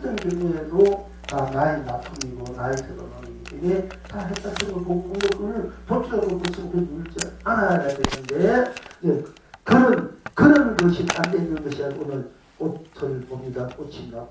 어떤 경우에도 다 나의 납품이고 나의 결혼이기 때문에 다 했다 생각 보고 그걸 도치라고 무슨 그 물지 않아야 되는데 그런 것이 안 되는 것이 아니고 오늘 꽃을 봅니다. 꽃입니다.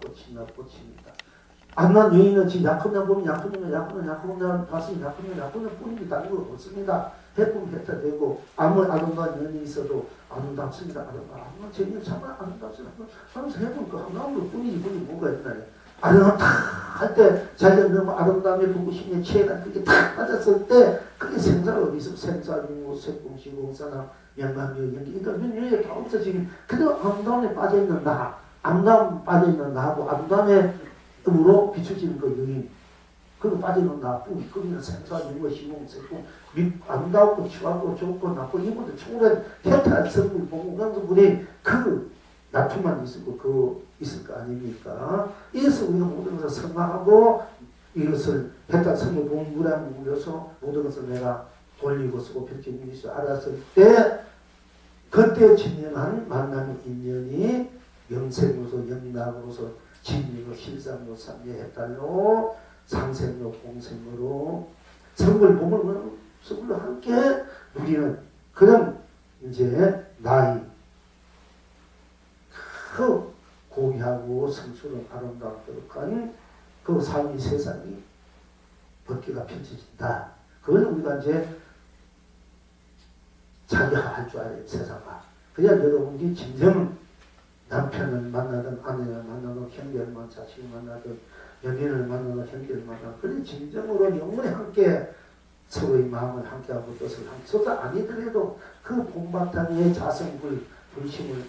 암만 여인은 지금 약혼녀 보면 약혼녀 봤으면 약혼녀 뿐이지 다른 거 없습니다. 해보면 했다 되고 아무리 아름다운 연이 있어도 아름답습니다. 아름다운 제일 정말 아름답습니다. 하면서 해보면 그 아름다운 것 뿐이지 뭐가 있나요? 아름다움 탁할 때 자기가 너무 아름다움에 보고 싶냐 취해가 그게 탁 빠졌을 때 그게 생사가 어디 있어? 생사민고 색공시공사나 명감여 연기 그러니까 여기 다 없어 지금 그래도 아름다움에 빠져있는 나 아름다움 빠져있는 나하고 아름다움에 으로 비춰지는 그 여인 그거 빠지는 나뿐 거기는 생사민고 시공색공 아름다웠고 추하고 좋고 나쁘고 이모도 초월한 태탈 성분 공공강성분이 그 나투만 있을 거 아닙니까? 이래서 우리가 모든 것을 성화하고 이것을 태탈 성분 공부랑 물려서 모든 것을 내가 돌리고 쓰고 펼치는 것을 알았을 때 그때 진행한 만남의 인연이 영생으로서 영락으로서 진리로 실상으로 삼계해달로 상생로 공생으로 성불 보물 성불로 함께 누리는 그런 이제 나이 그 고귀하고 성스러운 아름답고 그 삶이 세상이 벗기가 펼쳐진다. 그걸 우리가 이제 자기가 할 줄 알아요. 세상과. 그래야 여러분이 진정 남편을 만나든 아내를 만나든 형제를 만나든 자식을 만나든 연인을 만나든 형제를 만나든 그래 진정으로 영원히 함께 서로의 마음을 함께하고 뜻을 함께 서로 아니더라도 그 본바탕의 자성불 불심을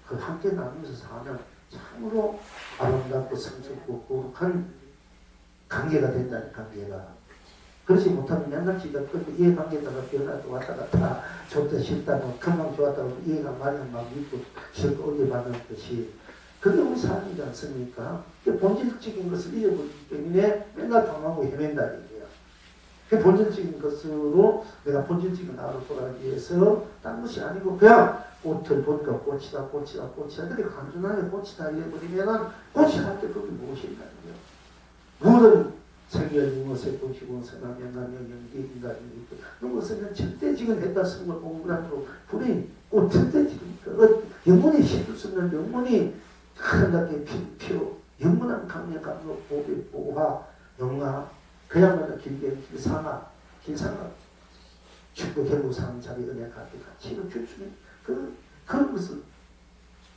그 함께 나누면서 사는 참으로 아름답고 성스럽고 거룩한 관계가 된다는 관계가 그렇지 못하면 맨날 지가 그 이해관계에다가 변화도 왔다 갔다 좋다 싫다 뭐 금방 좋았다고 이해가 말이면 막 믿고 싫고 어겨받는 것이 그게 우리 삶이지 않습니까? 본질적인 것을 잃어버리기 때문에 맨날 당하고 헤맨다 이거야. 그 본질적인 것으로 내가 본질적인 나로 돌아가기 위해서 딴 것이 아니고 그냥 꽃을 보니까 꽃이다 근데 간단하게 꽃이다 이래버리면은 꽃이 할 때 그게 무엇인가 이거야. 모든 생결, 색공시공, 선함연감명, 연기, 인간이 있고 이런 것은 절대지금 했다 쓴 걸 공부하고 불이 꽃 절대지금 영혼이 시들 수 있는 영혼이 아름답게 피워 영원한 강력, 감독, 보배, 보화, 영화 그야말로 길게 길상아 축구 결국상 자기 은혜 가치를 줄 수 있는 그런 것을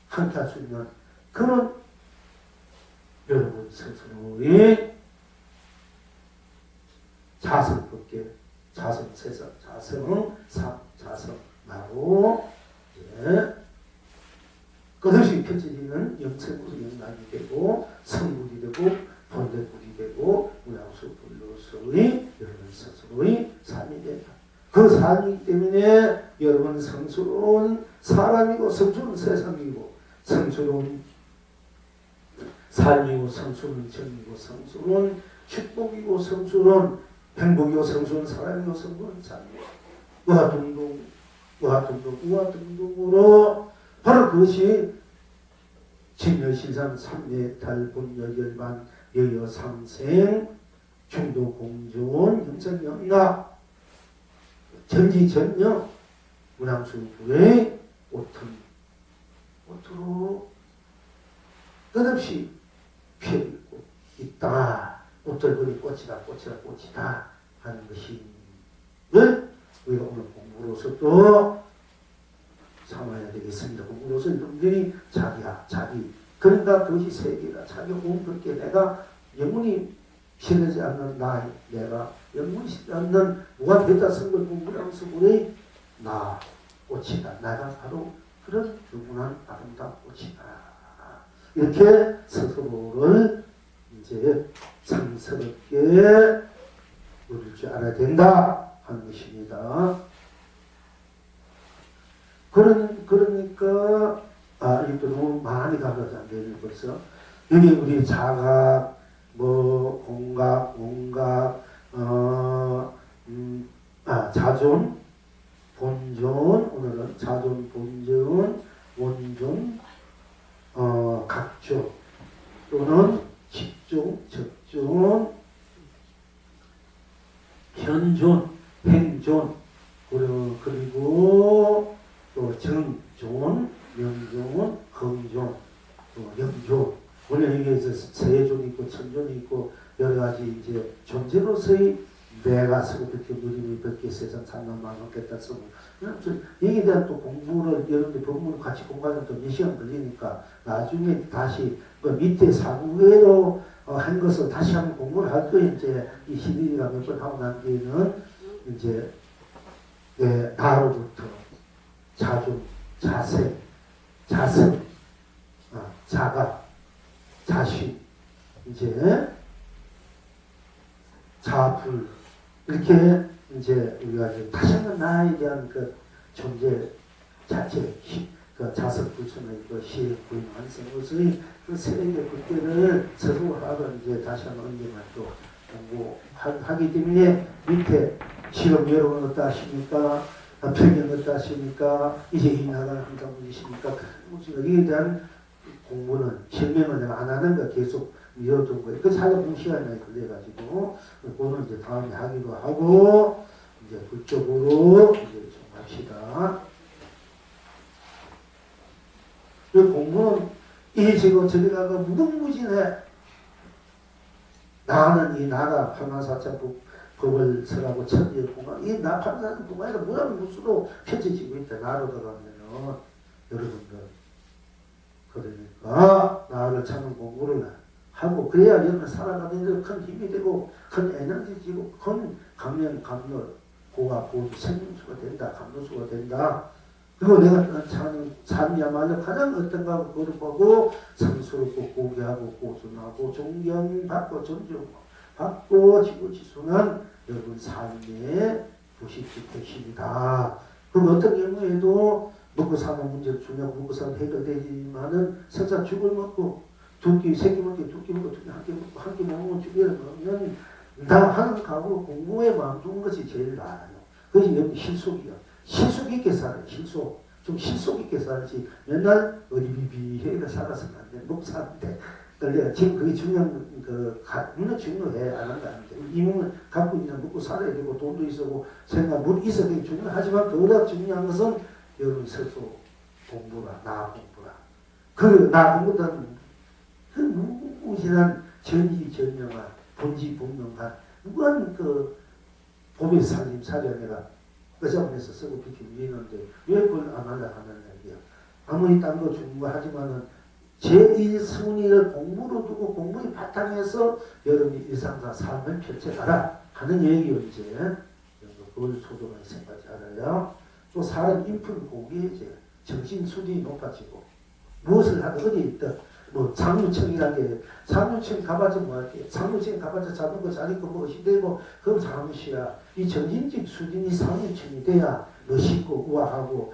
함께 할 수 있는 그런 여러분 스스로의 자성법계, 자성세상, 자성, 나로, 그것이 펼쳐지는 영생으로 영락이 되고, 성불이 되고, 본대불이 되고, 무량수불로서의 여러분 스스로의 삶이 된다. 그 삶이기 때문에 여러분 성스러운 사람이고, 성스러운 세상이고, 성스러운 삶이고, 성스러운 정이고, 성스러운 축복이고, 성스러운 행복이고 성스러운 사람이고 성스러운 삶이고 우하등등으로 바로 그것이 진여실상 삼매탈 본여열반 여여삼생 중도공존 영생영락 전지전여 문항수불의 옷으로 끝없이 피어있고 있다. 옷들거리 꽃이다 하는 것이 우리가 오늘 공부로서 또 삼아야 되겠습니다. 공부로서 여러분들이 자기 그러니까 그것이 세계다. 자기 온 그렇게 내가 영원히 실하지 않는 나 내가 영원히 실하지 않는 무한대다 성불 공부하면서 우리 나 꽃이다. 나가 바로 그런 영원한 아름다운 꽃이다. 이렇게 스스로를 이제 상스럽게 누릴 줄 알아야 된다 하는 것입니다. 그러니까 이것도 너무 많이 가봐서 안 되는 벌써 여기 우리 자각, 공각, 온각, 자존, 본존 오늘은 자존, 본존, 원존, 각존 또는 적중, 적중, 현존, 행존, 그리고 또 정존, 명존, 흥존, 또 영존. 원래 여기에 세존이 있고 천존이 있고 여러 가지 이제 존재로서의 내가 서고 그렇게 무림이 벗게 세상 산만 만없겠다 쓰고 여기에 대한 또 공부를 여러분들 법문을 같이 공부하면 또 몇 시간 걸리니까 나중에 다시 그 밑에 사국외로 한 것을 다시 한번 공부를 할 거예요. 이제 이 시리즈가 몇 번 하고 난 뒤에는 이제 나로부터 자존, 자세, 자성, 자가, 자신, 이제 자불 이렇게 이제 우리가 이제 다시 한번 나에 대한 그 존재 자체, 그 자석불천의 그 시의 부인 완성으로서의 그 세력의 굴대를 서술하고 이제 다시 한번 언젠가 또 공부하기 때문에 밑에 실험 여러분 어떠 하십니까? 편견 어떠 하십니까? 이제 이 나라는 항상 문제십니까? 여기에 대한 공부는 실명을 내가 안 하는 거 계속 미뤄둔 거예요. 그 찾아보는 시간이 많이 걸려가지고 그거는 이제 다음에 하기로 하고 이제 그쪽으로 이제 좀 합시다. 그 공부는 이 지금 저기가 그 무궁무진해. 나는 이 나가 84차 법을 설하고 천지공간 이 나 84차 공간에서 무한무수로 펼쳐지고 있다. 나로 들어가면은 여러분들 그러니까 나를 찾는 공부를 하고 그래야 여러분 살아가는 데 큰 힘이 되고 큰 에너지지고 큰 감면 감열 고가 고수 생명수가 된다. 감로수가 된다. 그리고 내가 찾는 삶이야말로 가장 어떤가 그걸 보고 상스럽고 고귀하고 고순하고 존경받고 존중받고 지구지수는 여러분 삶의 부식지택심이다. 그럼 어떤 경우에도 먹고 사는 문제를 중요하고 먹고 사는 해결되지만은 설사 죽을 먹고 두 끼, 세 끼 먹기, 두 끼 먹고, 한 끼 먹고, 한 끼 먹으면 죽여를 먹으면 다 하는 각오로 공부에 마음 두는 것이 제일 나아요. 그것이 여기 실속이야. 실속 있게 살아요. 실속. 좀 실속 있게 살지. 맨날 어리비비해가 살아서는 안 돼. 먹고 사는데. 그러니까 지금 그게 중요한, 물론 중요해. 안 한 거 아닌데. 이 몸을 갖고 있는 먹고 살아야 되고, 돈도 있고, 생각, 물 있어야 되게 중요하지만, 그보다 중요한 것은 여러분 스스로 공부라, 나 공부라. 그, 나 공부는 그 무궁무진한 전지전명한, 본지분명한, 무한 그, 봄의 살림, 사려내가 의사원에서 쓰고 비키고 있는데 왜 그걸 안 하려 하는 얘기야. 아무리 딴 거 중요하지만은 제1순위를 공부로 두고 공부의 바탕에서 여러분이 일상사 삶을 펼쳐가라 하는 얘기요 이제. 그걸 소중하게 생각하지 알아요. 또 사람 인품 고기에 이제 정신 수준이 높아지고 무엇을 하든 어디 있든 뭐 상무청이라는 게 상무청 가봐서 뭐 할게. 상무청 가봐서 잡는 거 자니까 무엇이 되고 그건 상무시야. 이 정신적 수준이 상무청이 돼야 멋있고 우아하고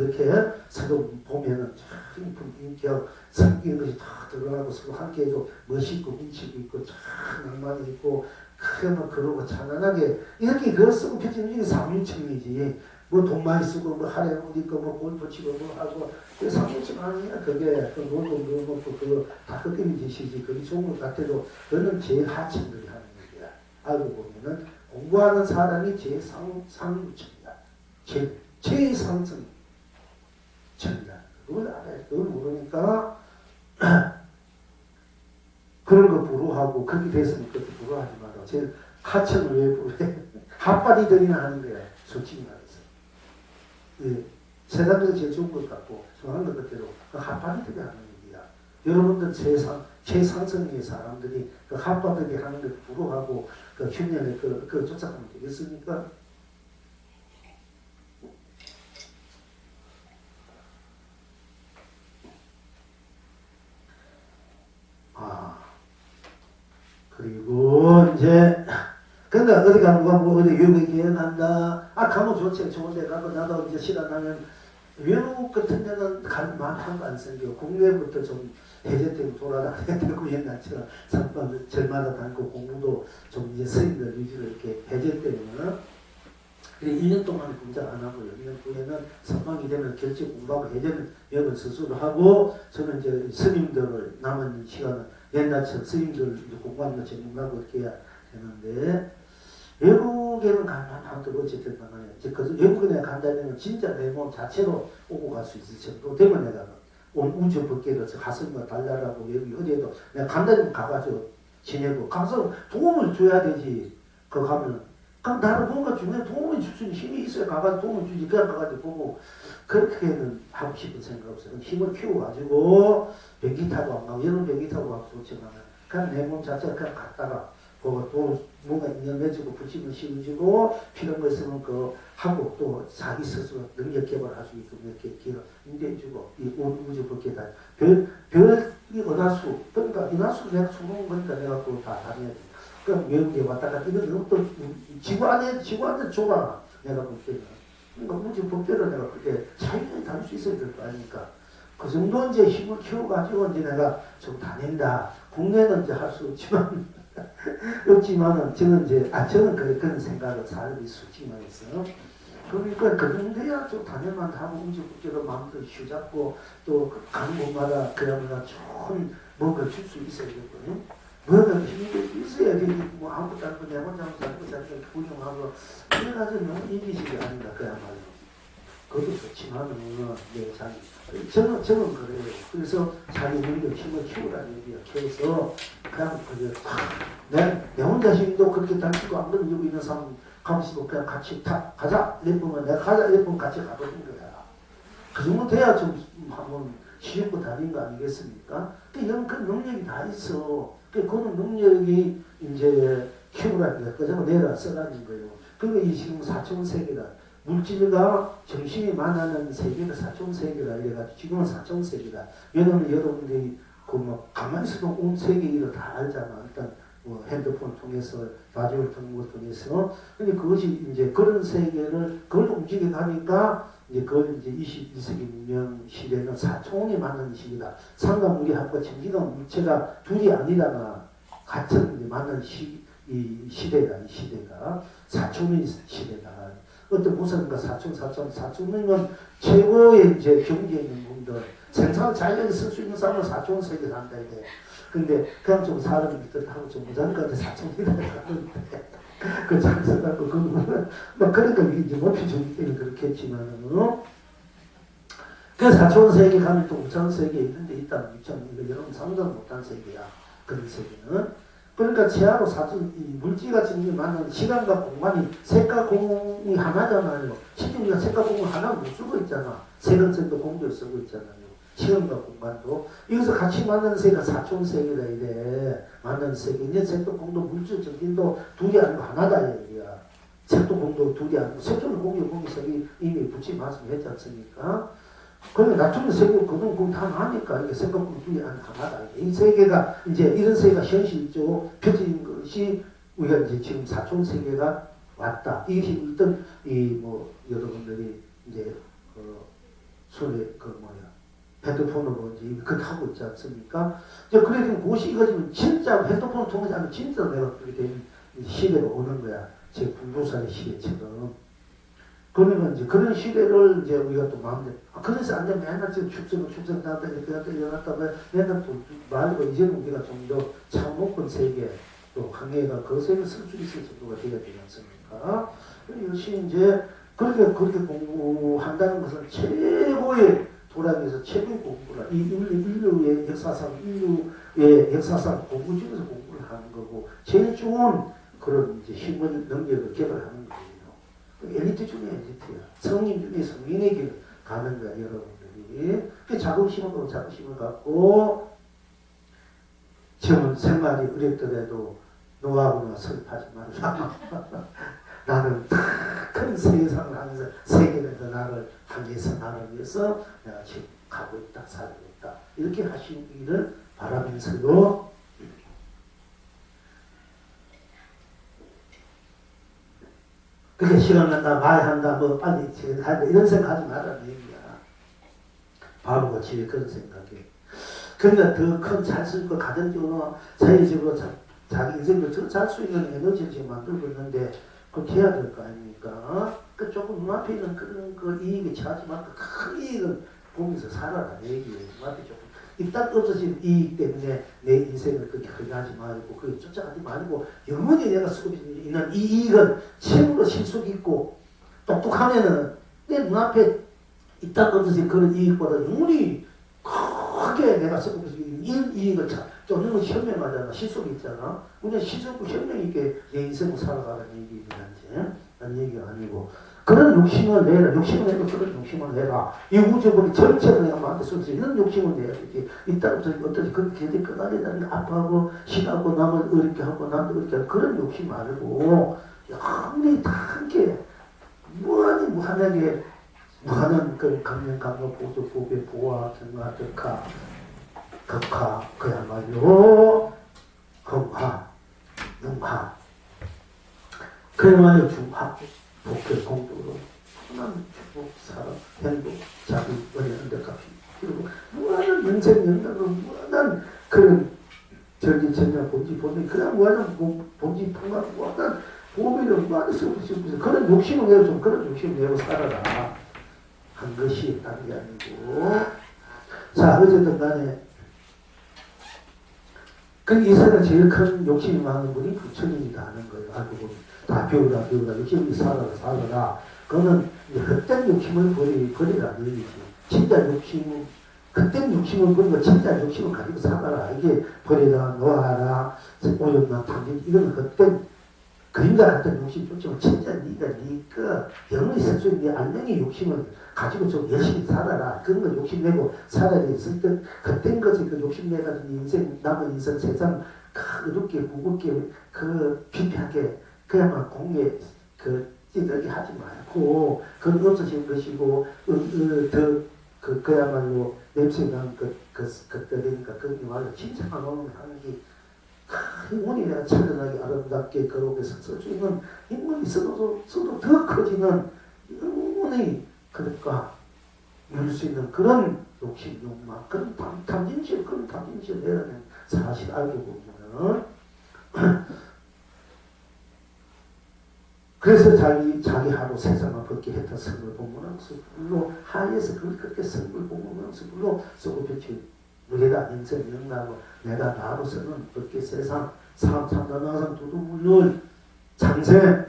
이렇게 서로 보면은 참 인격 생기는 것이 다 드러나고 서로 함께해도 멋있고 미치고 있고 참 낭만이 있고 크면 그러고 찬란하게 이렇게 그걸 쓰고 펼치는 게 상무청이지. 뭐 돈 많이 쓰고 뭐 하래 옷 입고 뭐 골프 치고 뭐 하고 그 상무청 아니야 그게 그 놀고 뭐 그거 다 흑인 짓이지 그게 좋은 것 같아도 그거는 제일 하층들이 하는 얘기야. 알고 보면은 공부하는 사람이 제일 상무청이야. 제일 상승 청이야. 그걸 알아야 그걸 모르니까 그런 거 부러워하고 그렇게 됐으면 그것도 부러워하지 마라. 제일 하층을 왜 부러해? 핫바디들이나 하는 거야. 솔직히 말해서. 예, 세상에서 제일 좋은 것 같고 좋아하는 것 같대로 그 핫바디들이 하는 얘기야. 여러분들 최상층의 사람들이 그 핫바디들이 하는 걸 부러워하고 그 흉년에 그 쫓아가면 되겠습니까? 그리고 이제 근데 어디 가면 뭐 어디 외국에 기행한다. 가면 좋지. 좋은데 가고 나도 이제 시간 나면 외국 같은 데는 갈 만한 거 안 생겨. 국내부터 좀 해제되고 돌아다녀야 되고 옛날처럼 상반 절마다 다니고 공부도 좀 이제 스님들 위주로 이렇게 해제되면 그래 1년 동안 공작 안 하고요. 1년 후에는 선방이 되면 결제 공부하고 해제는 여러 스스로 하고 저는 이제 스님들을 남은 시간을 옛날처럼 스님들 공부하는 거 전문가고 이렇게 해야 되는데 외국에는 가면 어쨌든 간에 이제 그 외국에 내가 간다면 진짜 내 몸 자체로 오고 갈 수 있을 정도 되면 내가 온 우주 밖에서 가슴과 달라라고 여기 어디에도 내가 간다면 가가지고 지내고 가서 도움을 줘야 되지. 그 가면 그럼 나를 뭔가 중에 도움을 줄 수 있는 힘이 있어야 가가지고 도움을 주지. 그냥 가가지고 보고 그렇게는 하고 싶은 생각 없어요. 힘을 키워가지고 비행기 타고 안 가고 여름 비행기 타고 가고 좋지만 그냥 내 몸 자체가 그냥 갔다가 또 뭔가 인연 맺고 부침을 씌워주고 필요한 거 있으면 그 하고 또 자기 스스로 능력 개발할 수 있도록 이렇게 기회를 인도해주고 이 우주 밖에다 별이 은하수 그러니까 은하수 내가 수놓은 거니까 내가 그거 다 다녀야 돼. 그럼 외국에 왔다 갔다 이런 또 지구 안에 좁아 내가 볼 때는. 그러니까 우주 법대로 내가 그렇게 자유롭게 다닐 수 있어야 될 거 아닙니까? 그 정도 이제 힘을 키워가지고 이제 내가 좀 다닌다. 국내는 이제 할 수 없지만 없지만은 저는 이제 저는 그런 생각을 사람이 수치만 했어요. 그러니까 그 정도야 좀 다닐만 하고 우주 국제로 마음도 휴잡고 또 가는 곳마다 그야말로 좋은 뭔가 줄 수 있어야 되거든요. 뭔가 힘이 있어야 되지 뭐 아무것도 안 하고 내 혼자 자꾸 구경하고 그래가지고 너무 이기식이 아닌가 그야말로. 그것도 좋지만은 네, 저는 그래요. 그래서 자기 능력 힘을 키우라는 얘기야. 키워서 그냥 내 혼자 힘도 그렇게 다니고 안 그러면 여기 있는 사람 가면서 그냥 같이 가자 이랬으면 내가 가자 이랬으면 같이 가버린 거야. 그 정도 돼야 좀 한번 쉬우고 다닌 거 아니겠습니까? 이런 그 능력이 다 있어. 그런 능력이 이제 키우라는 거야. 그래서 내가 써라는 거예요. 그리고 이 지금 사천세계다. 물질과 정신이 만나는 세계가 사천세계라 이래가지고 지금은 사천세계다. 왜냐면 여러분들이 뭐 가만히 있어도 온 세계 일을 다 알잖아. 일단 뭐 핸드폰 통해서 라디오를 통해서 근데 그것이 이제 그런 세계를 그걸 움직여 가니까 이제 그걸 이제 21세기 문명 시대는 사천이 만나는 시기다. 산과 물이 합과 전기가 물체가 둘이 아니다가 같은 이제 만나는 이 시대가 사천의 시대다. 어떤 무슨가 사촌이면 최고의 이제 경지에 있는 분들 생산 자연에 쓸 수 있는 사람은 사촌 세계 산다 이게. 근데 그냥 좀 사람이 밑뜻하고 좀 무장한테 사촌이다 하는데 그 장사하고 그거는 뭐 그러니까 이제 높이 주기 때문에 그렇게 했지만은 그 사촌 세계 가면 또 우천 세계 있는데 있다는 우천 이거 여러분 상상 못한 세계야. 그런 세계는. 그러니까 최하로 이 물질과 정신이 만나는 시간과 공간이 색과 공이 하나잖아요. 실제 우리가 색과 공을 하나 못 쓰고 있잖아. 색은색도 공도 쓰고 있잖아요. 시간과 공간도. 여기서 같이 만나는 세계가 사촌세계다 이래. 만나는 세계. 이제 색도 공도 물질 정신도 둘이 아니고 하나다 얘기야. 색도 공도 둘이 아니고 색조는 공이 색이 이미 붙이 말씀했지 않습니까? 그러면 나중에 세계 그건 다 나니까 이게 생각보다 둘이 하나다. 이 세계가 이제 이런 세계가 현실적으로 펴진 것이 우리가 이제 지금 사촌 세계가 왔다. 이것이 일단 이 뭐 여러분들이 이제 손에 핸드폰으로 이제 그렇게 하고 있지 않습니까? 이제 그래도 그것이 이거지만 진짜 핸드폰을 통해서 하면 진짜 내가 그렇게 된 시대가 오는 거야. 제 불도산의 시대처럼. 그러면 이제 그런 시대를 이제 우리가 또 마음대로 그래서 안 되면 맨날 지금 축성 나왔다 이렇게 일어났다 맨날 또 말고 이제는 우리가 좀 더 참목권 세계 또 강해가 그 세계 쓸 수 있을 정도가 되어야 되지 않습니까? 역시 이제 그렇게 공부한다는 것은 최고의 도락에서 최고의 공부라 이 인류의 역사상 공부 중에서 공부를 하는 거고 제일 좋은 그런 이제 힘을 능력을 개발하는 거예요. 엘리트 중에 엘리트야. 성인 중에 성인의 길을 가는 거야, 여러분들이. 그 자부심을 갖고, 지금 생활이 어렵더라도 노하고는 슬퍼하지 말라. 나는 큰 세상을 하면서 세계에서 나를 향해서 나를 위해서 내가 지금 가고 있다, 살고 있다. 이렇게 하시기를 바라면서도 그게 시간 난다, 봐야 한다, 뭐 빨리 한다 이런 생각하지 말라는 얘기야. 바보같이 그런 생각이. 그러니까 더 큰 자연스럽고 가정적으로 사회적으로 자기 인생을 더 잘 수 있는 에너지를 지금 만들고 있는데 그렇게 해야 될 거 아닙니까? 그 조금 눈앞에 있는 그런 그 이익에 처하지 말고 큰 이익을 보면서 살아라 얘기예요. 눈앞에 조금 일단 없어진 이익 때문에 내 인생을 그렇게 허비하지 말고 그게 쫓아가지 말고 영원히 내가 쓰고 있는 이 이익은 참으로 실속 있고 똑똑하면은 내 눈앞에 일단 없어진 그런 이익보다 영원히 크게 내가 쓰고 있는 이 이익을 쫓는 건 현명하잖아. 실속이 있잖아. 우리는 실속고 현명 있게 내 인생을 살아가는 얘기입니다. 난 얘기가 아니고 그런 욕심을 내라. 욕심을 내고 그런 욕심을 내라. 이 우주보리 전체를 내가 만들 수 있는 욕심을 내야 되지. 이따 어떠지 그렇게 끝나게 아파하고 싫어하고 남을 어렵게 하고 남도 어렵게 하고 그런 욕심 말고 영원히 다 함께 무한히 무한하게 무한한 그 강력 보조 보배 보화 경화 덕화 그야말로 험화 능화 그야말로 중화 복회 공부로 편한 축복 사랑 행복 자기 은혜 값이 그리고 무한한 인생 영향으로 무한한 그런 절기천년 본지 그냥 무한한 본지 풍만 무한한 보배를 무한히 쓰고 그런 욕심을 내고 좀 그런 욕심을 내고 살아라 한 것이 다른 게 아니고 자 어쨌든 간에 그 이세상 제일 큰 욕심이 많은 분이 부처님이다 하는 거예요. 알고 보면 다 배우라 욕심이 살아라 그거는 헛된 욕심을 버리라는 얘기지. 진짜 욕심은 헛된 욕심을 버리고 진짜 욕심을 가지고 살아라. 이게 버리라 놓아라 오염나 탐진 이건 헛된 그림자 같은 욕심 쫓지만 진짜 네가 영원히 쓸 수 있는 안녕의 욕심을 가지고 좀 열심히 살아라. 그런 거 욕심내고 살아야 있을 때 헛된 것에 그 욕심내가지고 인생 남은 인생 세상 어둡게 무겁게 그 비피하게 그야말로 공에 찌들게 하지 말고 그건 없어진 것이고 그야말로 냄새난 것들이니까 그게 말로 진짜만 오면 하는 게 인문이 내가 찬란하게 아름답게 거룩하게 쓸 수 있는 인문이 있어도 더 커지는 인문이 그럴까 이룰 수 있는 그런 욕심, 욕망, 그런 탐진실 내라는 사실 알고 보면은 그래서 자기 하루 세상을 벗게 했던 성을 보면서 불로 하에서 그렇게 성을 보면서 불로 쓰고 빛이 우리가 인생 영나고 내가 나로서는 벗게 세상 사람 참다는 항상 두두물론 장생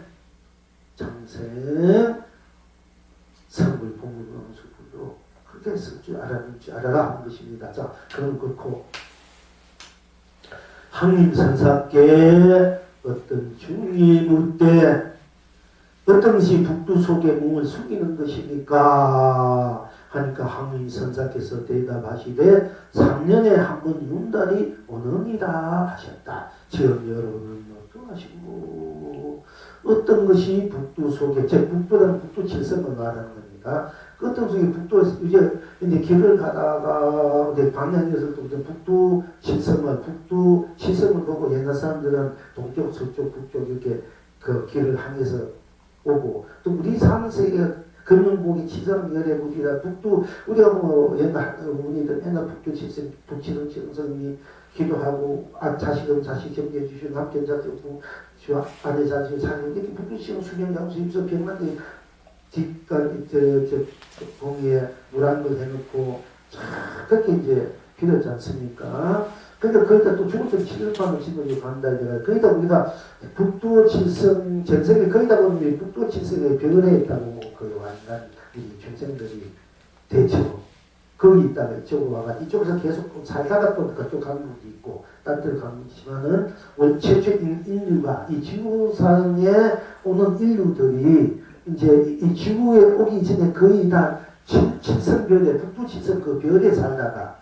성을 보면서 불로 그렇게 쓸 줄 알아라 하는 것입니다. 자, 그럼 그렇고 항림선사께 어떤 중이 묻되 어떤 것이 북두 속에 몸을 숨기는 것입니까? 하니까 항림선사께서 대답하시되 3년에 한 번 윤달이 오느니라 하셨다. 지금 여러분은 어떠하시고 어떤 것이 북두 속에 즉 북두는 북두 칠성을 말하는 겁니다. 어떤 속에 북두 이제 길을 가다가 방향에서도 북두 칠성을 보고 옛날 사람들은 동쪽, 서쪽, 북쪽 이렇게 그 길을 향해서 오고 또 우리 사는 세계 금융복이 지성열애부지라 북두 우리가 뭐 옛날 우리들 맨날 북두 칠성 북치성 칠성이 기도하고 자식은 자식 경계해 주시고 남편 자식 아내 자식 자식 이렇게 북두 칠성 수명장수 입서 병만대 뒷간 봉에 물 한 걸 해놓고 그렇게 이제 빌었지 않습니까? 그러니까 거기다 또 죽을 때 치료판을 집어주고 간다 이제가 거기다 우리가 북두 칠성 전생에 거기다 보면 북두 칠성에 변해 있다고 그 완전 이 전생들이 대체로 거기 있다가 이쪽으로 와가 이쪽에서 계속 살다가 또 그쪽 가는 것도 있고 딴 데로 가는 것도 있지만은 원래 최초 인류가 이 지구상에 오는 인류들이 이제 이 지구에 오기 전에 거의 다 칠성별에 북두 칠성 그 별에 살다가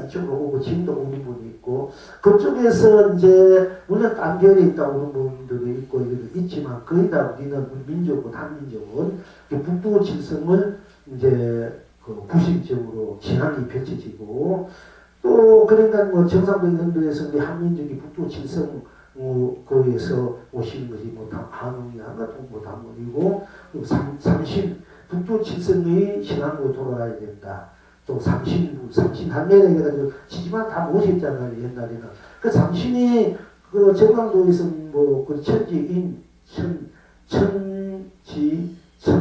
이쪽으로 오고 지금도 오는 분이 있고 그쪽에서 이제 물론 딴 별에 있다 오는 분들도 있고 있지만 거의 다 우리는 민족은 한민족은 북두 칠성을 이제 그 부식적으로 진앙이 펼쳐지고 또 그러니까 뭐 정상적인 인도에서 우리 한민족이 북두 칠성 거기에서 오시는 것이 뭐 한웅이나 동부 단문이고 북두 칠성의 신앙으로 돌아가야 된다. 또 삼신한매를 해가지고 지지만 다 모셨잖아요 옛날에는. 그 삼신이 그 전광도에서 뭐 그 천지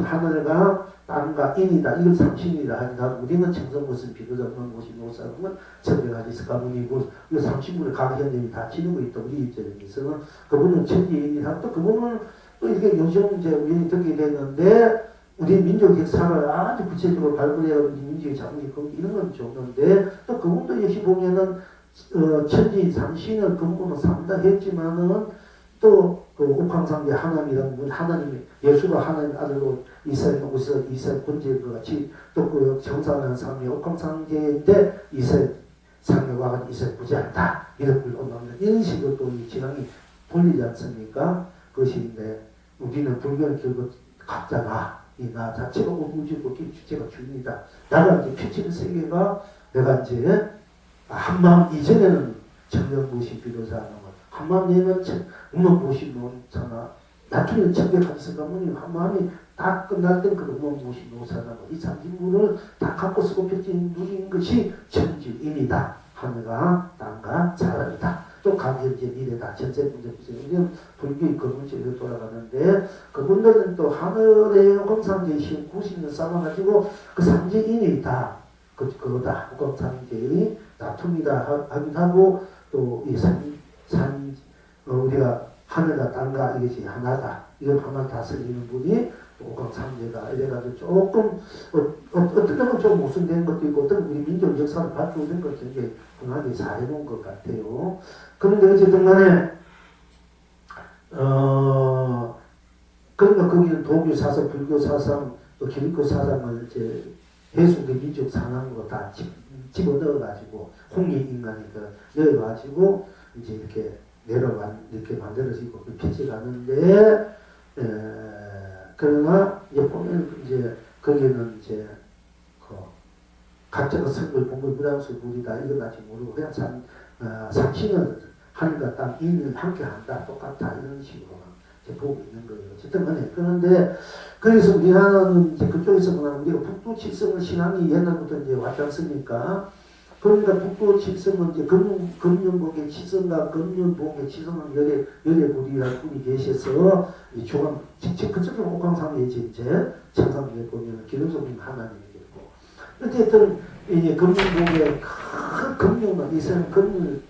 하늘과 땅과 인이다. 이걸 삼신이라 하니까 우리는 청성무슨 비교적 없는 곳이 노사금은 천대가지 스가문이고 이 삼신물의 각 현념이 다 지니고 있다. 우리 입장에서는 그분은 천지인이라 또 그분은 또 이렇게 요즘 이제 우리 듣게 되는데 우리 민족 역사를 아주 구체적으로 발굴해야 우리 민족의 자본이 이런 건 좋은데 또 그분도 역시 보면은 천지 삼신을 근본으로 삼다 했지만은 또 그 옥황상제 하나님이라는 분 하나님이 예수가 하나님 아들로 이스라엘 오셔서 이스라엘 군주인 것 같이 또 그 정사하는 사람이 옥황상제인데 이스라엘 상여가 이스라엘 부지한다 이런 걸 얻는 이런 식으로 또 이 진앙이 돌리지 않습니까? 그것인데 우리는 불교는 결국 각자가 이 나 자체가 우주고 주체가 주인이다. 나가 이제 피치는 세계가 내가 이제 한마음 이전에는 청정무시 비로자는 한마음 내면 음원무시 노사나 나중에는 청백하면서 가면 한마음이 다 끝날 땐 그 음원무시 노사나 이 삼진문을 다 갖고 쓰고 펼친 누린 것이 천지인이다. 하늘과 땅과 자연이다. 또 감현재 미래다. 전세 문제 부처님 불교의 근본적으로 돌아가는데 그분들은 또 하늘의 옥황상제의 90년 쌓아가지고 그 상제인이 있다. 그거다. 옥황상제의 다툼이다 하긴 하고 또 이 우리가 하늘과 땅과 이것이 하나다. 이걸 하나 다스리는 분이 옥황상제다. 이래가지고 조금 어떤 점은 좀 모순된 것도 있고 어떤 우리 민족 역사를 바꾸는 것도 굉장히 분하게 잘해놓은 것 같아요. 그런데 어쨌든 간에 그러니까 거기는 도교 사상, 불교 사상, 또 기독교 사상을 이제 해수의 민족 상황으로 다 집어넣어가지고 홍익 인간이 넣어가지고 이제 이렇게 이렇게 만들어지고 펼쳐가는데 그러나 이제 보면 이제 거기는 이제 각자가 성불, 공불, 무량수, 물이다 이건 아직 모르고 그냥 삼신은 하늘과 땅, 인을 함께한다 똑같다 이런 식으로만 이제 보고 있는 거예요. 어쨌든 간에 그런데 그래서 우리나라는 이제 그쪽에서 보면 우리가 북두 칠성을 신앙이 옛날부터 이제 왔지 않습니까? 그러니까 북두 칠성은 이제 금융복의 칠성과 금융복의 칠성은 열애부리라는 분이 계셔서 이 조감 직접 그쪽에 옥황상에 이제 천상에 보면 기능성님 하나님이겠고 어쨌든 이제 금융복의 큰 금융은 이세상 금융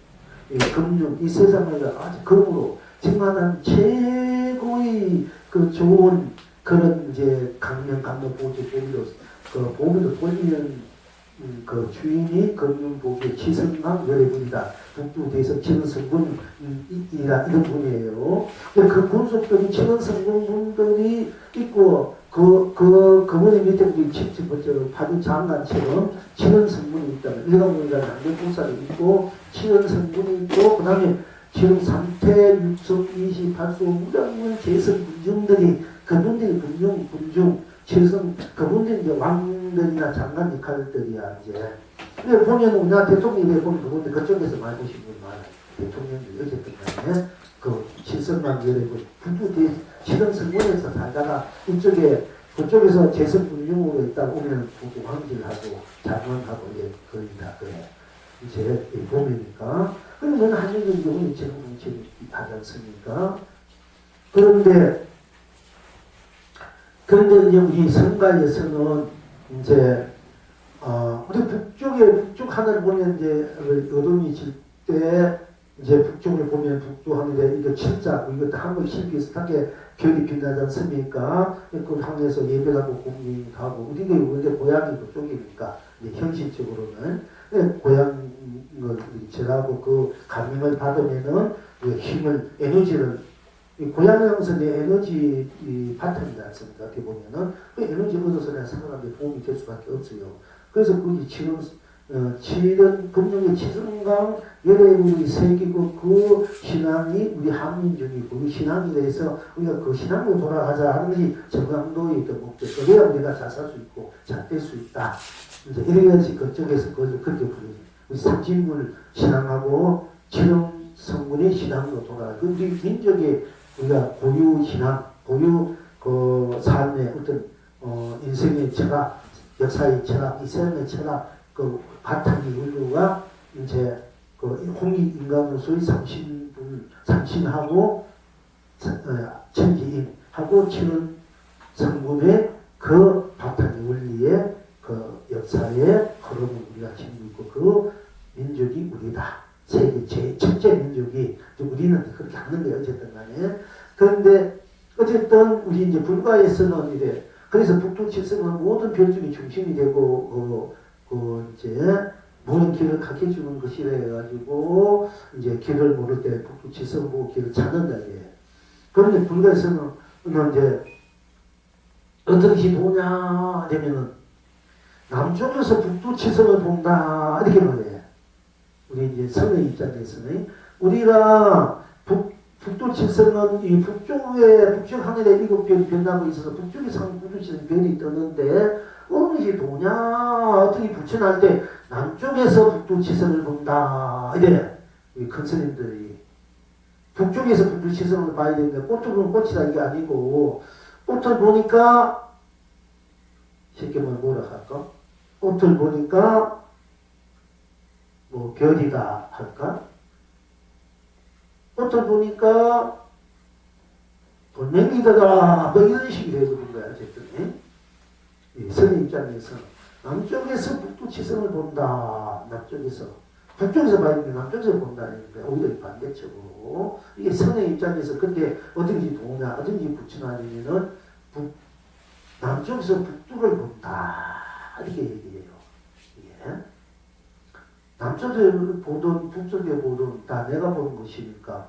이 세상을 아주 금으로 정말 최고의 그 좋은 그런 이제 강명 보조 보미로 돌리는 그 주인이 금융복의 지성강 열애분이다. 북두 대성 지능성분이라 이런 분이에요. 그 군속들이 지능성분들이 있고 그분의 밑에 우리 칠집부처럼 파주 장관처럼 지능성분이 있다면 일간문이라는 안전공사도 있고 지능성분이 있고 그 다음에 지능 3태 6석 28수 무장문 재성 군중들이 그분들이 군중 최선 그분들이 이제 왕들이나 장관 역할들이야 이제. 근데 보면 우리나라 대통령이 보면 그분들 그쪽에서 많이 보신 분 많아요. 대통령들이 어쨌든 간에 그 칠성만 열애고 북두 지능성군에서 살다가 이쪽에 그쪽에서 재성군중으로 있다 오면 북두 황질하고 장관하고 이제 거의 다 그래. 이제 보면니까 그러면 한일전 경우는 재능공천이 하지 않습니까? 그런데 이제 우리 성가에서는 이제 우리 북쪽 하늘을 보면 이제 어둠이 질 때 이제 북쪽을 보면 북쪽 하늘에 이거 칠자 이것도 한번 비슷하게 별이 빛나지 않습니까? 그 하늘에서 예배하고 공경하고 우리가 원래 고향이 그쪽이니까 현실적으로는 고향을 절하고 그 감명을 받으면은 그 힘을 에너지를 고향형성의 에너지 바탕이지 않습니까? 어떻게 보면은 그 에너지 얻어서 내가 생각하는데 도움이 될 수밖에 없어요. 그래서 그 칠은 금융의 치성강 열애물이 새기고 그 신앙이 우리 한민족이고 그 신앙에 대해서 우리가 그 신앙으로 돌아가자 하는 것이 정강도의 목적. 그래야 우리가 잘 살 수 있고 잘 될 수 있다. 이제 이래야지 그쪽에서 그렇게 부르죠. 우리 삼진물 신앙하고 지능 성분의 신앙으로 돌아가. 우리 민족의 우리가 고유 신앙, 고유 그 삶의 어떤 인생의 철학, 역사의 철학, 이 삶의 철학 그 바탕의 인류가 이제 그 홍익 인간으로서의 삼신하고 천지인하고 치는 성분의 그 바탕의 원리에 그 역사의 흐름을 우리가 지니고 있고 그 민족이 우리다. 세계 첫째 민족이 우리는 그렇게 하는 거예요. 어쨌든 간에. 그런데 어쨌든 우리 이제 불가에서는 이래 그래서 북두칠성은 모든 별중의 중심이 되고 이제 모든 길을 가르쳐 주는 것이라 해가지고 이제 길을 모를 때 북두칠성 보고 길을 찾는다 이게. 그런데 불가에서는 이제 어떤 시 보냐 되면은 남쪽에서 북두칠성을 본다 이렇게 말해요. 우리 이제 성의 입장에서는 우리가 북두칠성은 이 북쪽 하늘에 7별이 변하고 있어서 북쪽에서 북두칠성 별이 뜨는데 어느 시 도냐 어떻게 붙여날 때 남쪽에서 북두칠성을 본다 이래. 우리 큰 스님들이 북쪽에서 북두칠성을 봐야 되는데 꽃을 보면 꽃이라 이게 아니고 꽃을 보니까 쉽게 말하면 뭐라 할까? 꽃을 보니까 뭐 별이다 할까? 꽃을 보니까 돌멩이다 뭐 이런 식이 되어버린 거야 어쨌든. 선 입장에서 남쪽에서 북두칠성을 본다. 남쪽에서 북쪽에서 봐야 되는데 남쪽에서 본다는 거야. 오히려 반대쪽으로 이게 선의 입장에서 근데 어딘지 도냐 어딘지 붙여놔야면은 남쪽에서 북두를 본다 이렇게 얘기해요. 예. 남쪽에 보든 북쪽에 보든 다 내가 보는 것이니까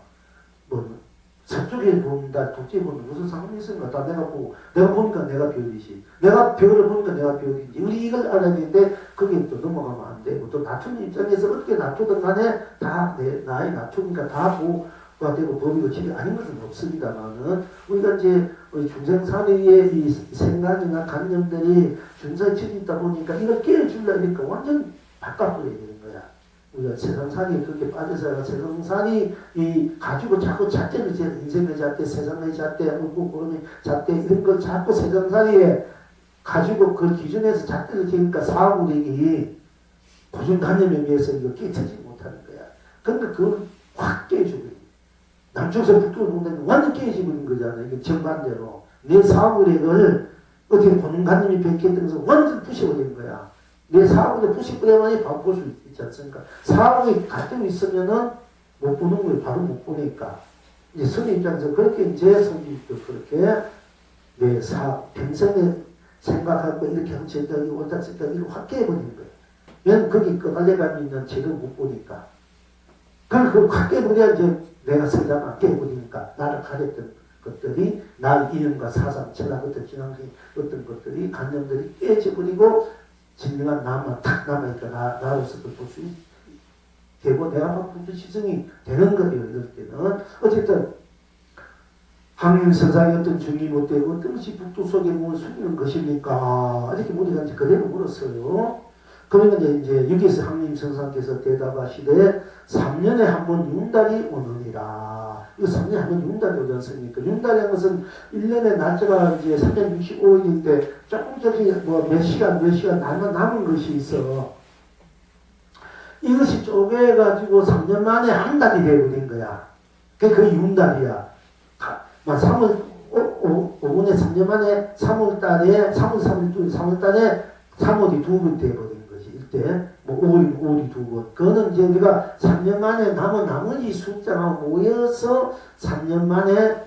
뭐 서쪽에 본다 북쪽에 보는 무슨 상관이 있습니까? 다 내가 보고 내가 보니까 내가 별이지 내가 별을 보니까 내가 별이지 우리 이걸 알아야 되는데 거기에 또 넘어가면 안 되고 또 낮추는 입장에서 어떻게 낮추든 간에 다 나의 낮추니까 다 보고가 되고 법이고 집이 아닌 것은 없습니다만은 우리가 이제 중생사회의 이 생각이나 관념들이 중생에 있다 보니까 이걸 깨워주려니까 완전 바꿔버려야 되는 거야. 우리가 세상살이 그렇게 빠져서 세상살이 가지고 자꾸 잣대를 인생의 잣대, 세상의 잣대, 얼굴의 잣대 이런 걸 자꾸 세상살이에 가지고 그 기준에서 잣대를 지니까 사고력이 고정관념에 비해서 이거 깨트지 못하는 거야. 그러니까 그걸 확 깨주고 남쪽에서 북쪽으로 본다면 완전 깨지버린 거잖아. 이게 정반대로 내 사고력을 어떻게 고정관념이 베꼈던 것을 완전 부셔버린 거야. 내 사고를 부식부려만이 바로 볼 수 있지 않습니까? 사고가 가지고 있으면은 못 보는 거예요. 바로 못 보니까. 이제 선의 입장에서 그렇게 이제 성질도 그렇게 내 평생에 생각하고 이렇게 한체까지 원자체까지 이렇게 확 깨버리는 거예요. 왜냐면 거기 끄달려감이 있는 책을 못 보니까. 그걸 확 깨버려야 이제 내가 생각만 깨버리니까 나를 가렸던 것들이 날 이름과 사상, 철학 어떤 진앙의 어떤 것들이 관념들이 깨져버리고 진정한 나만 탁 남아있다. 나로서 볼 수 되고 내가 바로 북두칠성이 되는 거예요. 이럴 때는 어쨌든 항림선상의 어떤 중이 못되고 어떤 것이 북두 속에 뭘 숨기는 것입니까? 이렇게 우리가 이제 그대로 물었어요. 그러면 이제 여기서 항림선상께서 대답하시되 3년에 한 번 윤달이 오느니라. 이거 3년에 한 번 윤달이 오지 않습니까? 윤달이라는 것은 1년의 날짜가 이제 365일인데 조금 저기 뭐 몇 시간 남은 것이 있어. 이것이 쪼개가지고 3년 만에 한 달이 되어버린 거야. 그게 윤달이야. 5분에 3년 만에 3월달에 3월달에 3월이 2번 되어버린 거지. 이때 뭐 5월이 2번. 그거는 이제 우리가 3년 만에 남은 나머지 숫자가 모여서 3년 만에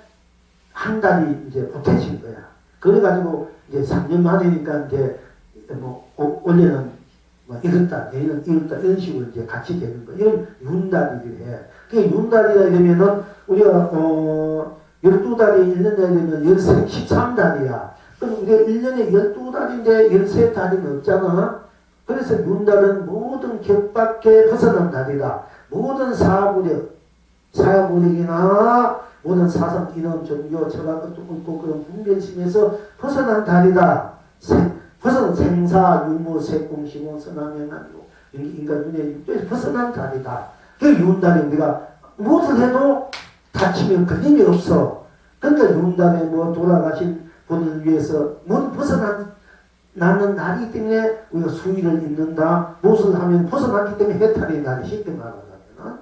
한 달이 이제 보태진 거야. 그래가지고 이제 3년 만이니까 이제 뭐 원래는 뭐 1월달, 내일은 1월달 이런 식으로 이제 같이 되는 거야. 이건 윤달이래 해. 그게 윤달이라 되면은 우리가 12달이 1년 내야 되면 13달이야. 그럼 우리가 1년에 12달인데 13달이면 없잖아. 그래서 윤달은 모든 격밖에 벗어난 달이다. 모든 사고력이나 모든 사상, 인원, 종교, 철학, 없고 그런 분별심에서 벗어난 달이다. 벗어난 생사, 유무, 색공, 시공, 선함행하고 인간 윤회 육도에서 벗어난 달이다. 그 윤달이 우리가 무엇을 해도 다치면 그림이 없어. 그러니까 윤달에 뭐 돌아가신 분을 위해서 뭘 벗어나는 날이기 때문에 우리가 수의를 입는다. 무엇을 하면 벗어났기 때문에 해탈의 날이 쉽게 말하자면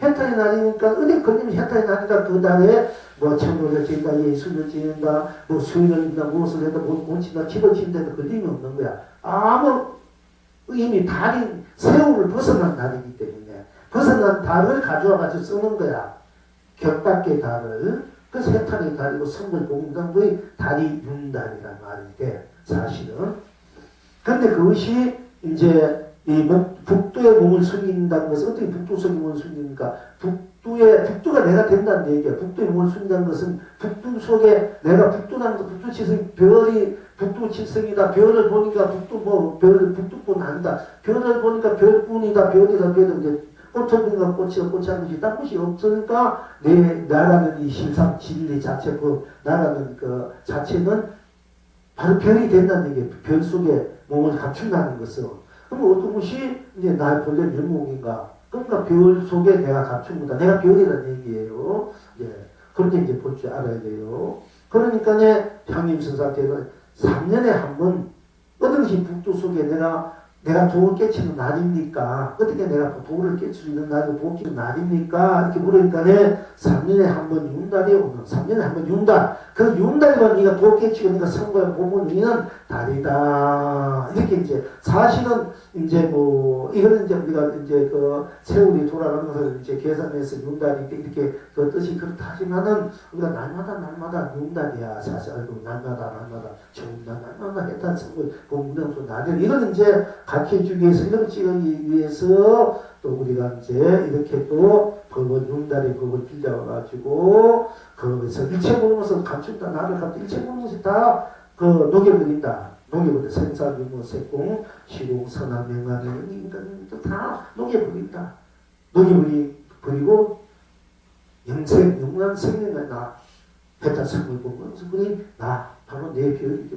해탈의 날이니까 어디 걸리면 해탈의 날이다. 그 달에 뭐 천국을 지는다, 예수를 지는다, 뭐 수인을 믿다, 무엇을 해도 못 고친다, 집을 짓는데도 걸림이 없는 거야. 아무 이미 달인, 세월을 벗어난 달이기 때문에 벗어난 달을 가져와가지고 쓰는 거야. 격밖의 달을. 그래서 해탈의 달이고 성불 공당부의 달이 윤달이란 말인데 사실은. 근데 그것이 이제 이 북두의 몸을 숨긴다는 것은 어떻게 북두 속의 몸을 숨깁니까? 북두가 내가 된다는 얘기야. 북두의 몸을 숨긴다는 것은 북두 속에 내가 북두라는 것, 북두 칠성, 별이 북두 칠성이다. 별을 보니까 북두뿐 아니다. 별을 보니까 별뿐이다. 별이다. 이제 꽃을 보니까 꽃이 한 것이 딴 것이 없으니까 나라는 이 실상 진리 자체, 나라는 그 자체는 바로 별이 된다는 얘기예요. 별 속에 몸을 갖춘다는 것은. 그럼 어떤 것이 이제 나의 본래 면목인가? 그러니까 별 속에 내가 갖춘 거다. 내가 별이라는 얘기예요. 예. 그렇게 이제 볼 줄 알아야 돼요. 그러니까 향림선사께서 3년에 한 번, 어떤 것이 북두 속에 내가 도를 깨치는 날입니까? 어떻게 내가 도를 깨칠 수 있는 날이고 복 깨치는 날입니까? 이렇게 물으니까 3년에 한 번 윤달이 오는 3년에 한 번 윤달. 그 윤달만 네가 도 깨치고 네가 선거에 보면 너희는 달이다. 이렇게 이제 사실은 이제 뭐 이거는 이제 우리가 이제 그 세월이 돌아가면서 이제 계산해서 윤달이 이렇게 그 뜻이 그렇다 하지만은 우리가 날마다 윤달이야. 사실 알고 날마다 좋은 날마다 해탈 선거 공무명소 날을 이거는 이제 가르쳐주기 위해서 이런 찍기 위해서 또 우리가 이제 이렇게 또 법을 윤달의 법을 빌려가지고 거기서 일체 보면서 감춘다 나를 갖다 일체 보면서 다 그 녹여버린다. 녹여버린다. 생사유무 색공 시공 선악 명암의 인간도 다 녹여버린다. 녹여버리고 영원한 생명을 나 해탈성을 보면서 그니 나 바로 내 별을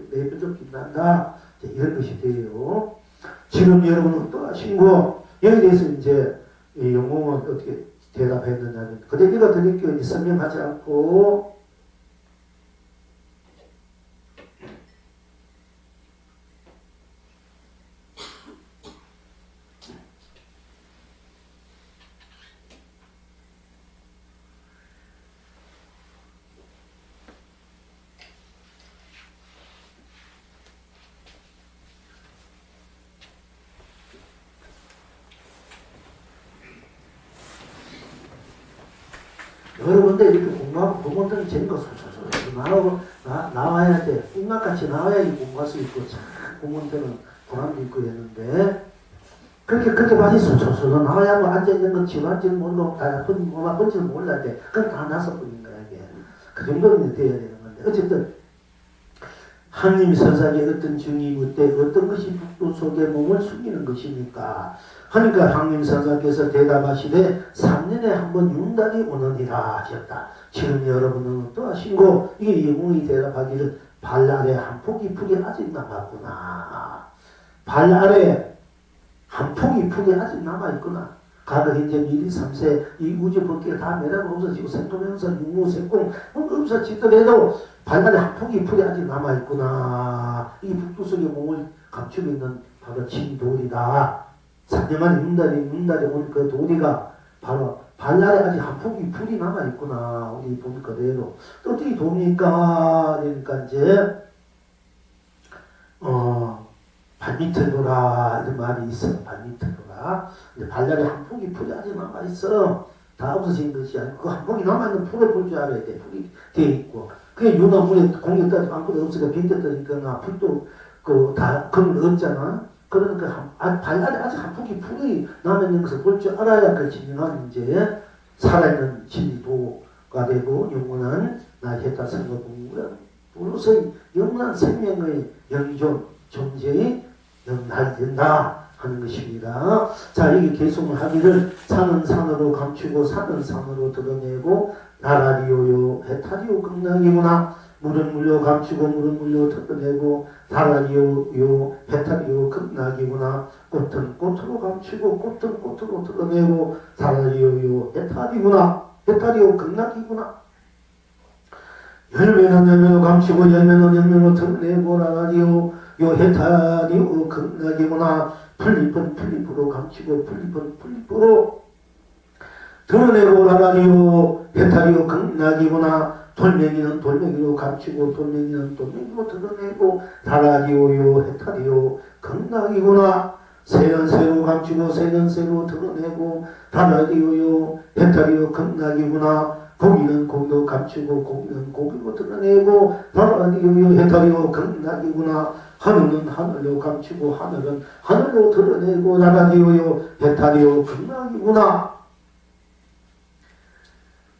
빛난다. 이런 것이 돼요. 지금 여러분은 또 아시고 여기에 대해서 이제 이 영웅은 어떻게 대답했느냐면 그대 내가 드릴게요. 이제 설명하지 않고 여러분들 이렇게 공부하고 부모들은 재미가 소소소 나와야 돼. 꿈나같이 나와야지 공부할 수 있고 참 부모들은 보람도 있고 했는데 그렇게 많이 소소소 나와야 뭐 앉아있는 건 지만지는 모르고 다 뭔지는 몰라야 돼. 그럼 다 나서 버린 거야 이게. 그 정도는 돼야 되는 건데 어쨌든 하느님 선사의 어떤 중이 어떤 것이 북두 속에 몸을 숨기는 것입니까? 하니까 하느님 선사께서 대답하시되 3년에 한 번 윤달이 오느니라 하셨다. 지금 여러분은 또 하신고 이게 영웅이 대답하기를 발 아래 한 폭이 풀이 아직 남았구나. 발 아래 한 폭이 풀이 아직 남아있구나. 가도 이제 미리 3세 이 우주 법계가 다 매라고 없어지고 생도명사 육무 색공 없어지더라도 발달에 한 폭이 풀이 아직 남아있구나. 이 북두 속에 몸을 감추고 있는 바로 진돌이다. 3년 만에 윤달이 온 그 돌이가 바로 발날에 아직 한 폭이 풀이 남아있구나. 우리 본 그대로. 또 어떻게 돕니까? 그러니까 이제 발밑으로라 이런 말이 있어요. 발밑으로라. 근데 발날에 한 폭이 풀이 아직 남아있어. 다 없어진 것이 아니고 그 한 폭이 남아있는 풀을 볼 줄 알아야 돼. 풀이 돼 있고. 그게 유나물에 공격까지 아무것도 없으니까 빈대떠니까 풀도 다 그런 없잖아. 그러니까 발날에 아직 한 폭이 풀이 남아있는 것을 볼 줄 알아야 그 진정한 이제 살아있는 진리도가 되고 영원한 나의 해탈 선거 공부로서 영원한 생명의 영존 존재의 영날이 된다 하는 것입니다. 자, 여기 계속을 하기를 산은 산으로 감추고 산은 산으로 드러내고 나라리오요 해탈이요 극락이구나. 물은 물로 감추고 물은 물로 드러내고 나라리오요 해탈이요 극락이구나. 꽃은 꽃으로 감추고 꽃은 꽃으로 드러내고 나라리오요 해탈이구나. 해탈이요 극락이구나. 열매는 열매로 감추고 열매는 열매로 드러내고 나라리오 요 해탈이요 극락이구나. 풀잎은 풀잎으로 감추고 풀잎은 풀잎으로 드러내고 나라리오 해탈이요 극락이구나. 돌멩이는 돌멩이로 감추고 돌멩이는 돌멩이로 드러내고 다라디오요 해탈이요 극락이구나. 새는 새로 감추고 새는 새로 드러내고 다라디오요 해탈이요 극락이구나. 고기는 고기로 감추고 고기는 고기로 드러내고 다라디오요 해탈이요 극락이구나. 하늘은 하늘로 감추고 하늘은 하늘로 드러내고 다라디오요 해탈이요 극락이구나.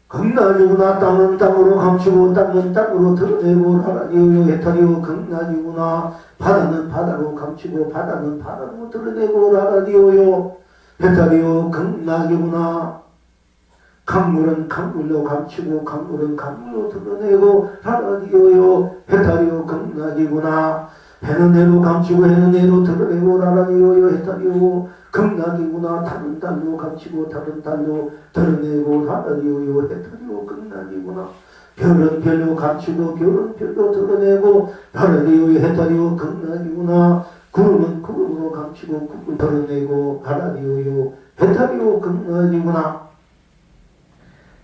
극락이구나. 땅은 땅으로 감추고 땅은 땅으로 드러내고 다라디오요 해탈이요 극락이구나. 바다는 바다로 감추고 바다는 바다로 드러내고 다라디오요 해탈이요 극락이구나. 강물은 강물로 감추고 강물은 강물로 드러내고 다라디오요 해탈이요 극락이구나. 해는 해로 감추고 해는 해로 드러내고 다라디오요 해탈이요 극락이구나. 달은 달로 감추고 달은 달로 드러내고 다라디오요 해탈이요 극락이구나. 별은 별로 감추고 별은 별로 드러내고 다라디오요 해탈이요 극락이구나. 구름은 구름으로 감추고 구름 드러내고 다라디오요 해탈이요 극락이구나.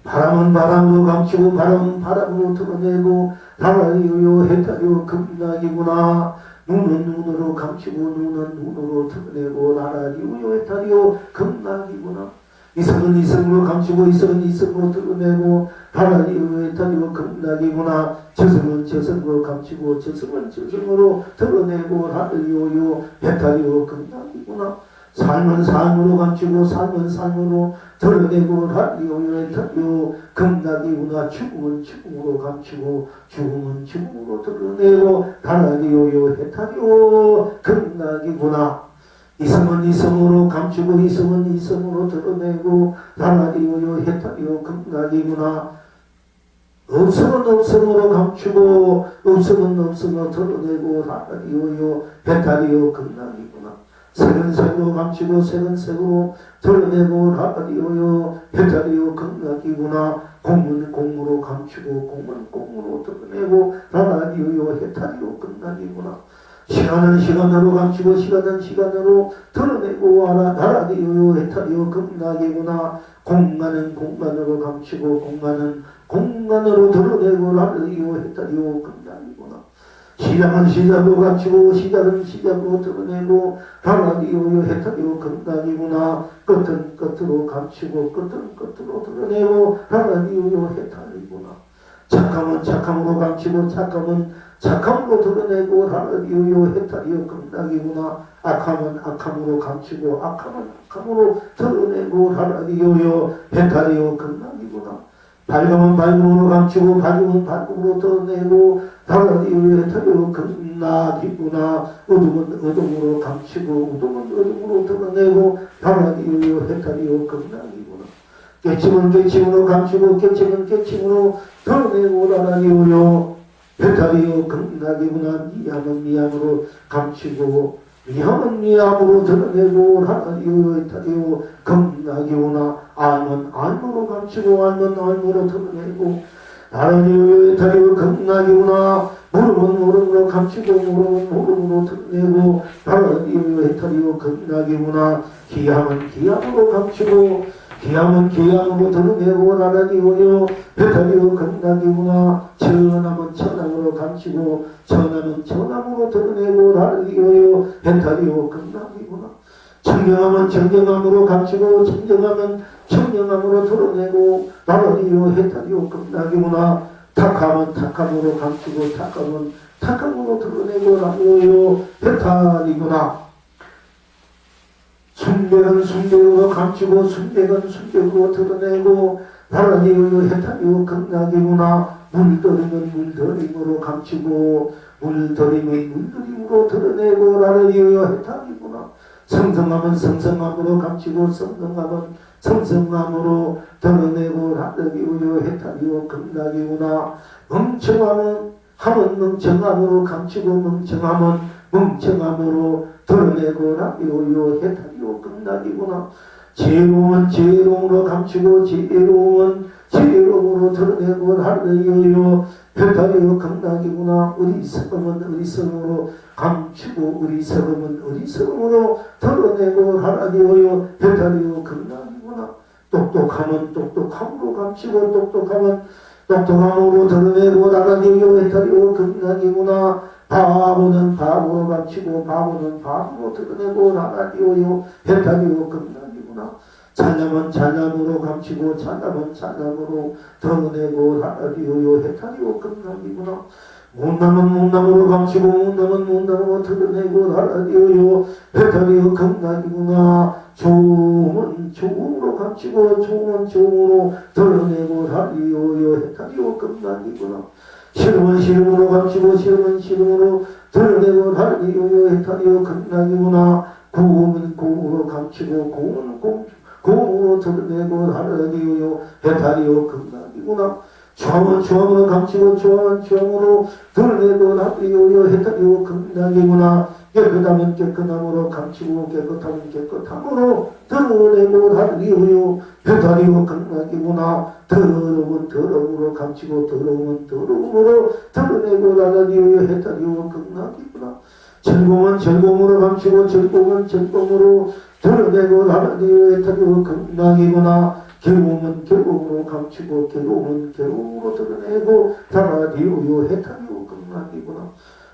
바람은 바람으로 감추고 바람은 바람으로 드러내고 다라디오요 해탈이요 극락이구나. 눈은 눈으로 감추고 눈은 눈으로 드러내고 다라디오요 해탈이요 극락이구나. 이성은 이성으로 감추고 이성은 이성으로 드러내고 다라디오요 해탈이요 극락이구나. 저성은 저성으로 감추고 저성은 저성으로 드러내고 다라디오요 해탈이요 극락이구나. 삶은 삶으로 감추고 삶은 삶으로 드러내고 다라디오요 해탈이요 극락이구나. 죽음은 죽음으로 감추고 죽음은 죽음으로 드러내고 다라디오요 해탈이요 극락이구나. 이성은 이성으로 감추고 이성은 이성으로 드러내고 다라디오요 해탈이요 극락이구나. 없음은 없음으로 감추고 없음은 없음으로 드러내고 다라디오요 해탈이요 극락이구나. 색은 색으로 감추고 색은 색으로 드러내고 다라디오요 해탈이요 극락이구나. 공은 공으로 감추고 공은 공으로 드러내고 다라디오요 해탈이요 극락이구나. 시간은 시간으로 감추고 시간은 시간으로 드러내고 다라디오요 해탈이요 극락이구나. 공간은 공간으로 감추고 공간은 공간으로 드러내고 다라디오요 해탈이요 극락이구나. 시작은 시작으로 감추고 시작은 시작으로 드러내고 다라디오요 해탈이요 극락이구나. 끝은 끝으로 감추고 끝은 끝으로 드러내고 다라디오요 해탈이구나. 착함은 착함으로 감추고 착함은 착함으로 드러내고 다라디오요 해탈이요 극락이구나. 악함은 악함으로 감추고 악함은 악함으로 드러내고 다라디오요 해탈이요 극락이구나. 밝음은 밝음으로 감추고 밝음은 밝음으로 드러내고 다라디오요 해탈이요 극락이구나. 어둠은 어둠으로 감추고 어둠은 어둠으로 드러내고 다라디오요 해탈이요 극락이구나. 깨침은 깨침으로 감추고 깨침은 깨침으로 드러내고 다라디오요 해탈이요 극락이구나. 미함은 미함으로 감추고 미함은 미함으로 드러내고 다라디오요 해탈이요 극락이구나. 알은 알므로 감추고 알은 알므로 드러내고 다라디오요 해탈이요 극락이구나. 무릎은 무릎으로 감추고 무릎은 무릎으로 드러내고 다라디오요 해탈이요 극락이구나. 기함은 기함으로 감추고 기함은 기함으로 드러내고 다라디오요 해탈이요 극락이구나. 천함은 천함으로 감추고 천함은 천함으로 드러내고 다라디오요 해탈이요 극락이구나. 청정함은 청정함으로 감추고 청정함은 청정함으로 드러내고 다라디오요 해탈이요 극락이구나. 탁함은 탁함으로 감추고 탁함은 탁함으로 드러내고 다라디오요 해탈이구나. 순백은 순백으로 감추고 순백은 순백으로 드러내고 다라디오요 해탈이요 극락이구나. 물들이면 물들임으로 감추고 물들이면 물들임으로 드러내고 다라디오요 해탈이구나. 성성함은 성성함으로 감추고 성성함은 성성함으로 드러내고 다라디오요 해탈이요 극락이구나. 멍청함은 멍청함으로 감추고 멍청함은 멍청함으로 드러내고 다라디오요 해탈이요 극락이구나. 지혜로움은 지혜로움으로 감추고 지혜로움은 지혜로움으로 드러내고 다라디오요 해탈이요 극락이구나. 어리석음은 어리석음으로 감추고 어리석음은 어리석음으로 드러내고 다라디오요 해탈이요 극락이구나. 똑똑함은 똑똑함으로 감추고 똑똑함은 똑똑함으로 드러내고 나가디오 해탈이오 극락이구나. 바보는 바보로 감추고 바보는 바보로 드러내고 나가디오요 해탈이오 극락이구나. 찬양은 찬양으로 감추고 찬양은 찬양으로 드러내고 나가디오요 해탈이오 극락이구나. 못남은 못남으로 감추고 못남은 못남으로 드러내고 나가디오요 해탈이오 극락이구나. 좋음은 좋음으로 감추고 좋음은 좋음으로 드러내고 나가디오요 해탈이오 극락이구나. 싫음은 싫음으로 감추고 싫음은 싫음으로 드러내고 나가디오요 해탈이오 극락이구나. 고음은 고음으로 감추고 고음은 고음으로 드러내고 나가디오요 해탈이오 극락이구나. 추함은 추함으로 감추고 추함은 추함으로 드러내고 나가디오요 해탈이오 극락이구나. 깨끗하면 깨끗함으로 감추고 깨끗하면 깨끗함으로 드러내고 나가디오요 해탈이오 극락이구나. 더러움은 더러움으로 감추고 더러움은 더러움으로 드러내고 나가디오요 해탈이오 극락이구나. 즐거움은 즐거움으로 감추고 즐거움은 즐거움으로 드러내고 나가디오요 해탈이오 극락이구나. 괴로움은 괴로움으로 감추고 괴로움은 괴로움으로 드러내고 나가디오요 해탈이오 극락이구나.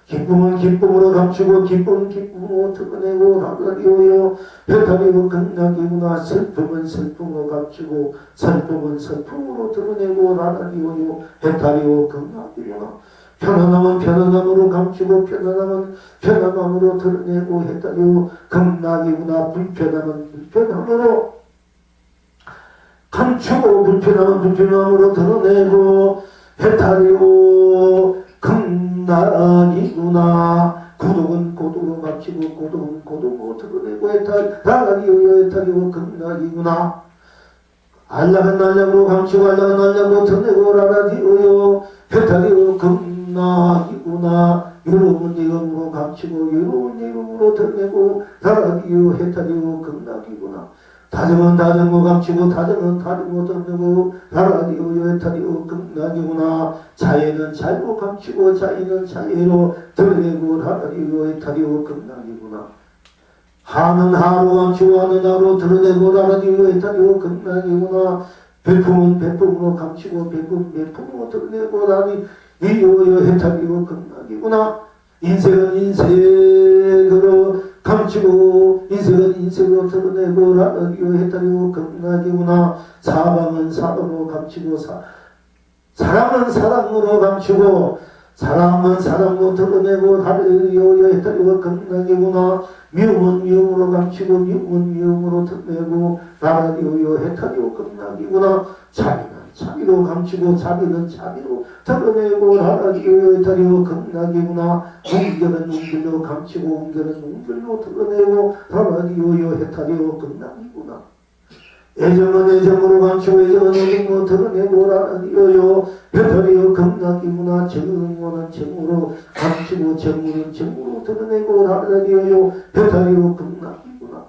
기쁨은 기쁨으로 감추고 기쁨은 기쁨으로 드러내고 나가디오요 해탈이오 극락이구나. 슬픔은 슬픔으로 감추고 슬픔은 슬픔으로 드러내고 나가디오요 해탈이오 극락이구나. 편안함은 편안함으로 감추고 편안함은 편안함으로 드러내고 해탈이오 극락이구나. 불편함은 불편함으로 감추고 불편함은 불편함으로 드러내고 해탈이오 극락이구나. 고독은 고독으로 감추고 고독은 고독으로 드러내고 해탈이오 해탈이오 극락이구나. 안락은 안락으로 감추고 안락은 안락으로 드러내고 나가디오요 해탈이오 극락이구나. 유로운 예금으로 감추고 유로운 예금으로 드러내고 나가디오 해탈이오 극락이구나. 다정은 다정으로 감추고 다정은 다정으로 드러내고 나가디오요 해탈이오 극락이구나. 자애는 자애로 감추고 자애는 자애로 드러내고 나가디오요 해탈이오 극락이구나. 하는 하로 감추고 하는 하로 드러내고 나가디오요 해탈이오 극락이구나. 배품은 배품으로 감추고 배품은 배품으로 드러내고 나가디오요 해탈이오 극락이구나. 인생은 인생으로 감추고 인생은 인생으로 드러내고 나가디오 해탈이오 극락이구나. 사방은 사방으로 감추고 사랑은 사랑으로 감추고 사랑은 사랑으로 드러내고 나가디오 해탈이오 극락이구나. 미움은 미움으로 감추고 미움은 미움으로 드러내고 나가디오 해탈이오 극락이구나. 자비는 자비로 감추고 자비는 자비로 드러내고 나가디오 해탈이오 극락이구나. 웅결은 웅결로 감추고 웅결은 웅결로 드러내고 나가디오 해탈이오 극락이구나. 애정은 애정으로 감추고 애정은 애정으로 드러내고 나가디오 해탈이오 극락이구나. 정은 정으로 감추고 정은 정으로 드러내고 나가디오 해탈이오 극락이구나.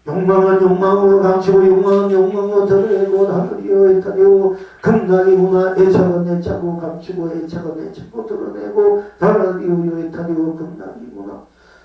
욕망은 욕망으로 감추고 욕망은 욕망으로 드러내고 나가디오 해탈이오 극락이구나. 애착은 애착으로 감추고 애착은 애착으로 드러내고 나가디오 해탈이오 극락이구나.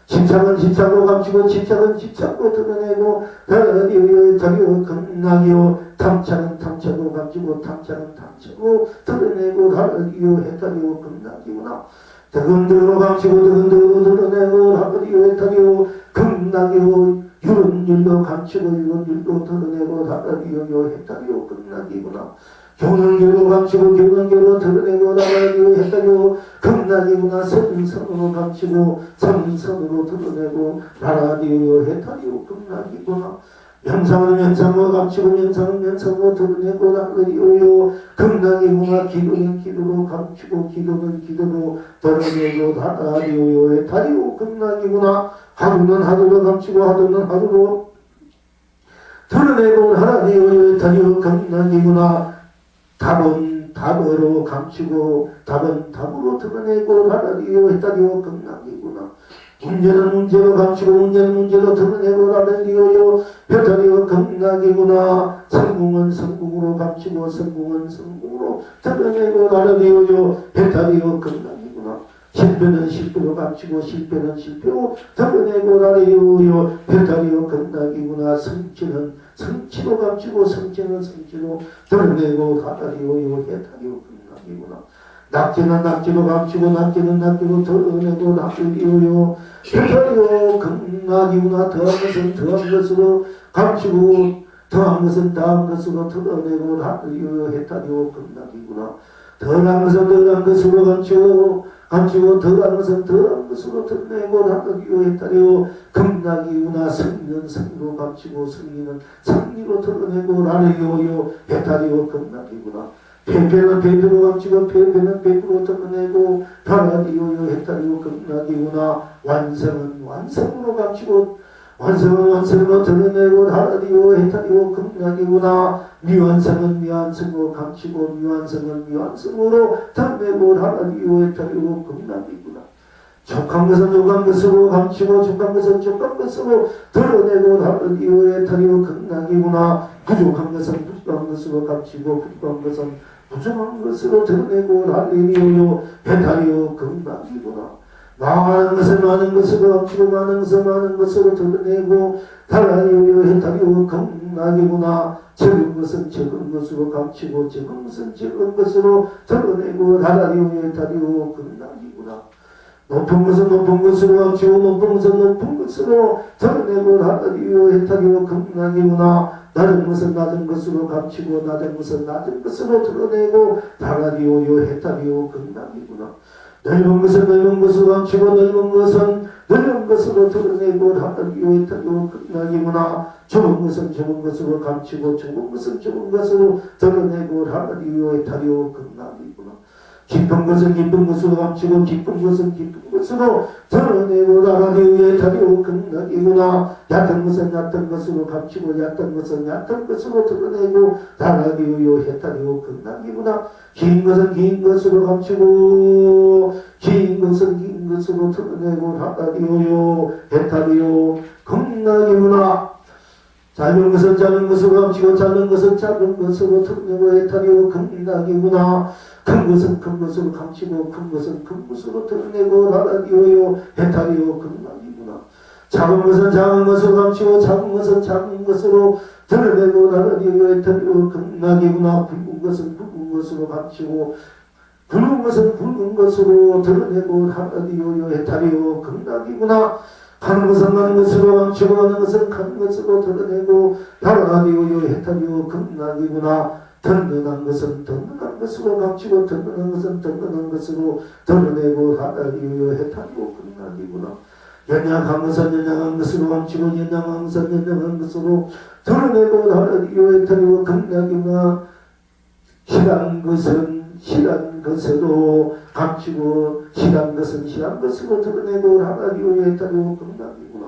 집착은 집착으로 감추고 집착은 집착으로 드러내고 나가디오 해탈이오 극락이오. 탐착은 탐착으로 감추고 탐착은 탐착으로 드러내고 나가디오 해탈이오 극락이구나. 득은득으로 감추고 득은득으로 드러내고 나가디오 해탈이오 극락이오. 율은 율로 감추고 율은 율로 드러내고 나가디오 해탈이오 극락이구나. 교는 교로 감추고 교는 교로 드러내고 나가디오 해탈이오 극락이구나. 선은 선으로 감추고 선은 선으로 드러내고 나가디오 해탈이오 극락이구나. 명상은 명상으로 감추고 명상은 명상으로 드러내고 나가디오 극락이구나. 기도는 기도로 감추고 기도는 기도로 드러내고 나가디오 해탈이오 극락이구나. 하루는 하루로 감추고 하루는 하루로 드러내고 나가디오 해탈이오 극락이구나. 답은 답으로 감추고 답은 답으로 드러내고 나가디오 해탈이오 극락이구나. 문제는 문제로 감추고 문제는 문제로 드러내고 나가디오 해탈이오 극락이구나. 성공은 성공으로 감추고 성공은 성공으로 드러내고 나가디오 해탈이오 극락이구나. 실패는 실패로 감추고 실패는 실패로 드러내고 나가디오 해탈이오 극락이구나. 성취는 성취로 감추고 성취는 성취로 드러내고 나가디오 해탈이오 극락. 금락이구나. 낙지는 낙지로 감추고 낙지는 낙지로 드러내고 낙지리오요 해탈이요 금락이구나. 더한 것은 더한 것으로 감추고 더한 것은 더한 것으로 드러내고 낙지리오요 해탈이요 금락이구나. 더한 것은 더한 것으로 감추고 더한 것은 더한 것으로 드러내고 낙지리오 해탈이요 금락이구나. 승리는 승리로 감추고 승리는 승리로 드러내고 낙지리오요 해탈이요 금락이구나. 패배는 패배로 감추고 패배는 패배로 드러내고 다라디오요 해탈이요 금락이구나. 완성은 완성으로 감추고 완성은 완성으로 드러내고 다라디오 해탈이요 금락이구나. 미완성은 미완성으로 감추고 미완성은 미완성으로 드러내고 다라디오 해탈이요 금락이구나. 족한 것은 족한 것으로 감추고 족한 것은 족한 것으로 드러내고 다라디오 해탈이요 금락이구나. 부족한 것은 부족한 것으로 감추고 부족한 것은 부정한 것으로 드러내고 날리리오요 해탈이요 금락이구나. 많은 것을 많은 것으로 감추고 많은 것을 많은 것으로 드러내고 달라리오요 해탈이요 금락이구나. 적은 것은 적은 것으로 감추고 적은 것은 적은 것으로 드러내고 달라리오요 해탈이요 금락이구나. 높은 것은 높은 것으로 감추고 높은 것은 높은 것으로 드러내고 달라리오요 해탈이요 금락이구나. 낮은 것은 낮은 것으로 감추고 낮은 것은 낮은 것으로 드러내고 다라디오요 해탈이요 금락이구나. 넓은 것은 넓은 것으로 감추고 넓은 것은 넓은 것으로 드러내고 다라디오 해탈이요 금락이구나. 좁은 것은 좁은 것으로 감추고 좁은 것은 좁은 것으로 드러내고 다라디오 해탈이요 금락이구나. 깊은 것은 깊은 것으로 감추고 깊은 것은 깊은 것으로 드러내고 다라디오 해탈이요 금락이구나. 얕은 것은 얕은 것으로 감추고 얕은 것은 얕은 것으로 드러내고 다라디오 해탈이요 금락이구나. 긴 것은 긴 것으로 감추고 긴 것은 긴 것으로 드러내고 다라디오 해탈이요 금락이구나. 작은 것은 작은 것으로 감추고 작은 것은 작은 것으로 드러내고 해탈이요 금락이구나. 큰 것은 큰 것으로 감추고 큰 것은 큰 것으로 드러내고 다라디오요 해탈이요 금락이구나. 작은 것은 작은 것으로 감추고 작은 것은 작은 것으로 드러내고 다라디오요 해탈이요 금락이구나. 굵은 것은 굵은 것으로 감추고 굵은 것은 굵은 것으로 드러내고 다라디오요 해탈이요 금락이구나. 가는 것은 가는 것으로 감추고 가는 것은 가는 것으로 드러내고 다라디오요 해탈이요 금락이구나. 든든한 것은 든든한 것으로 감추고 든든한 것은 든든한 것으로 드러내고 다라디오요 해탈이요 금락이구나. 연약한 것은 연약한 것으로 감추고 연약한 것은 연약한 것으로 드러내고 다라디오요 해탈이요 금락이구나. 실한 것은 실한 것으로 감추고 실한 것은 실한 것으로 드러내고 다라디오요 해탈이요 금락이구나.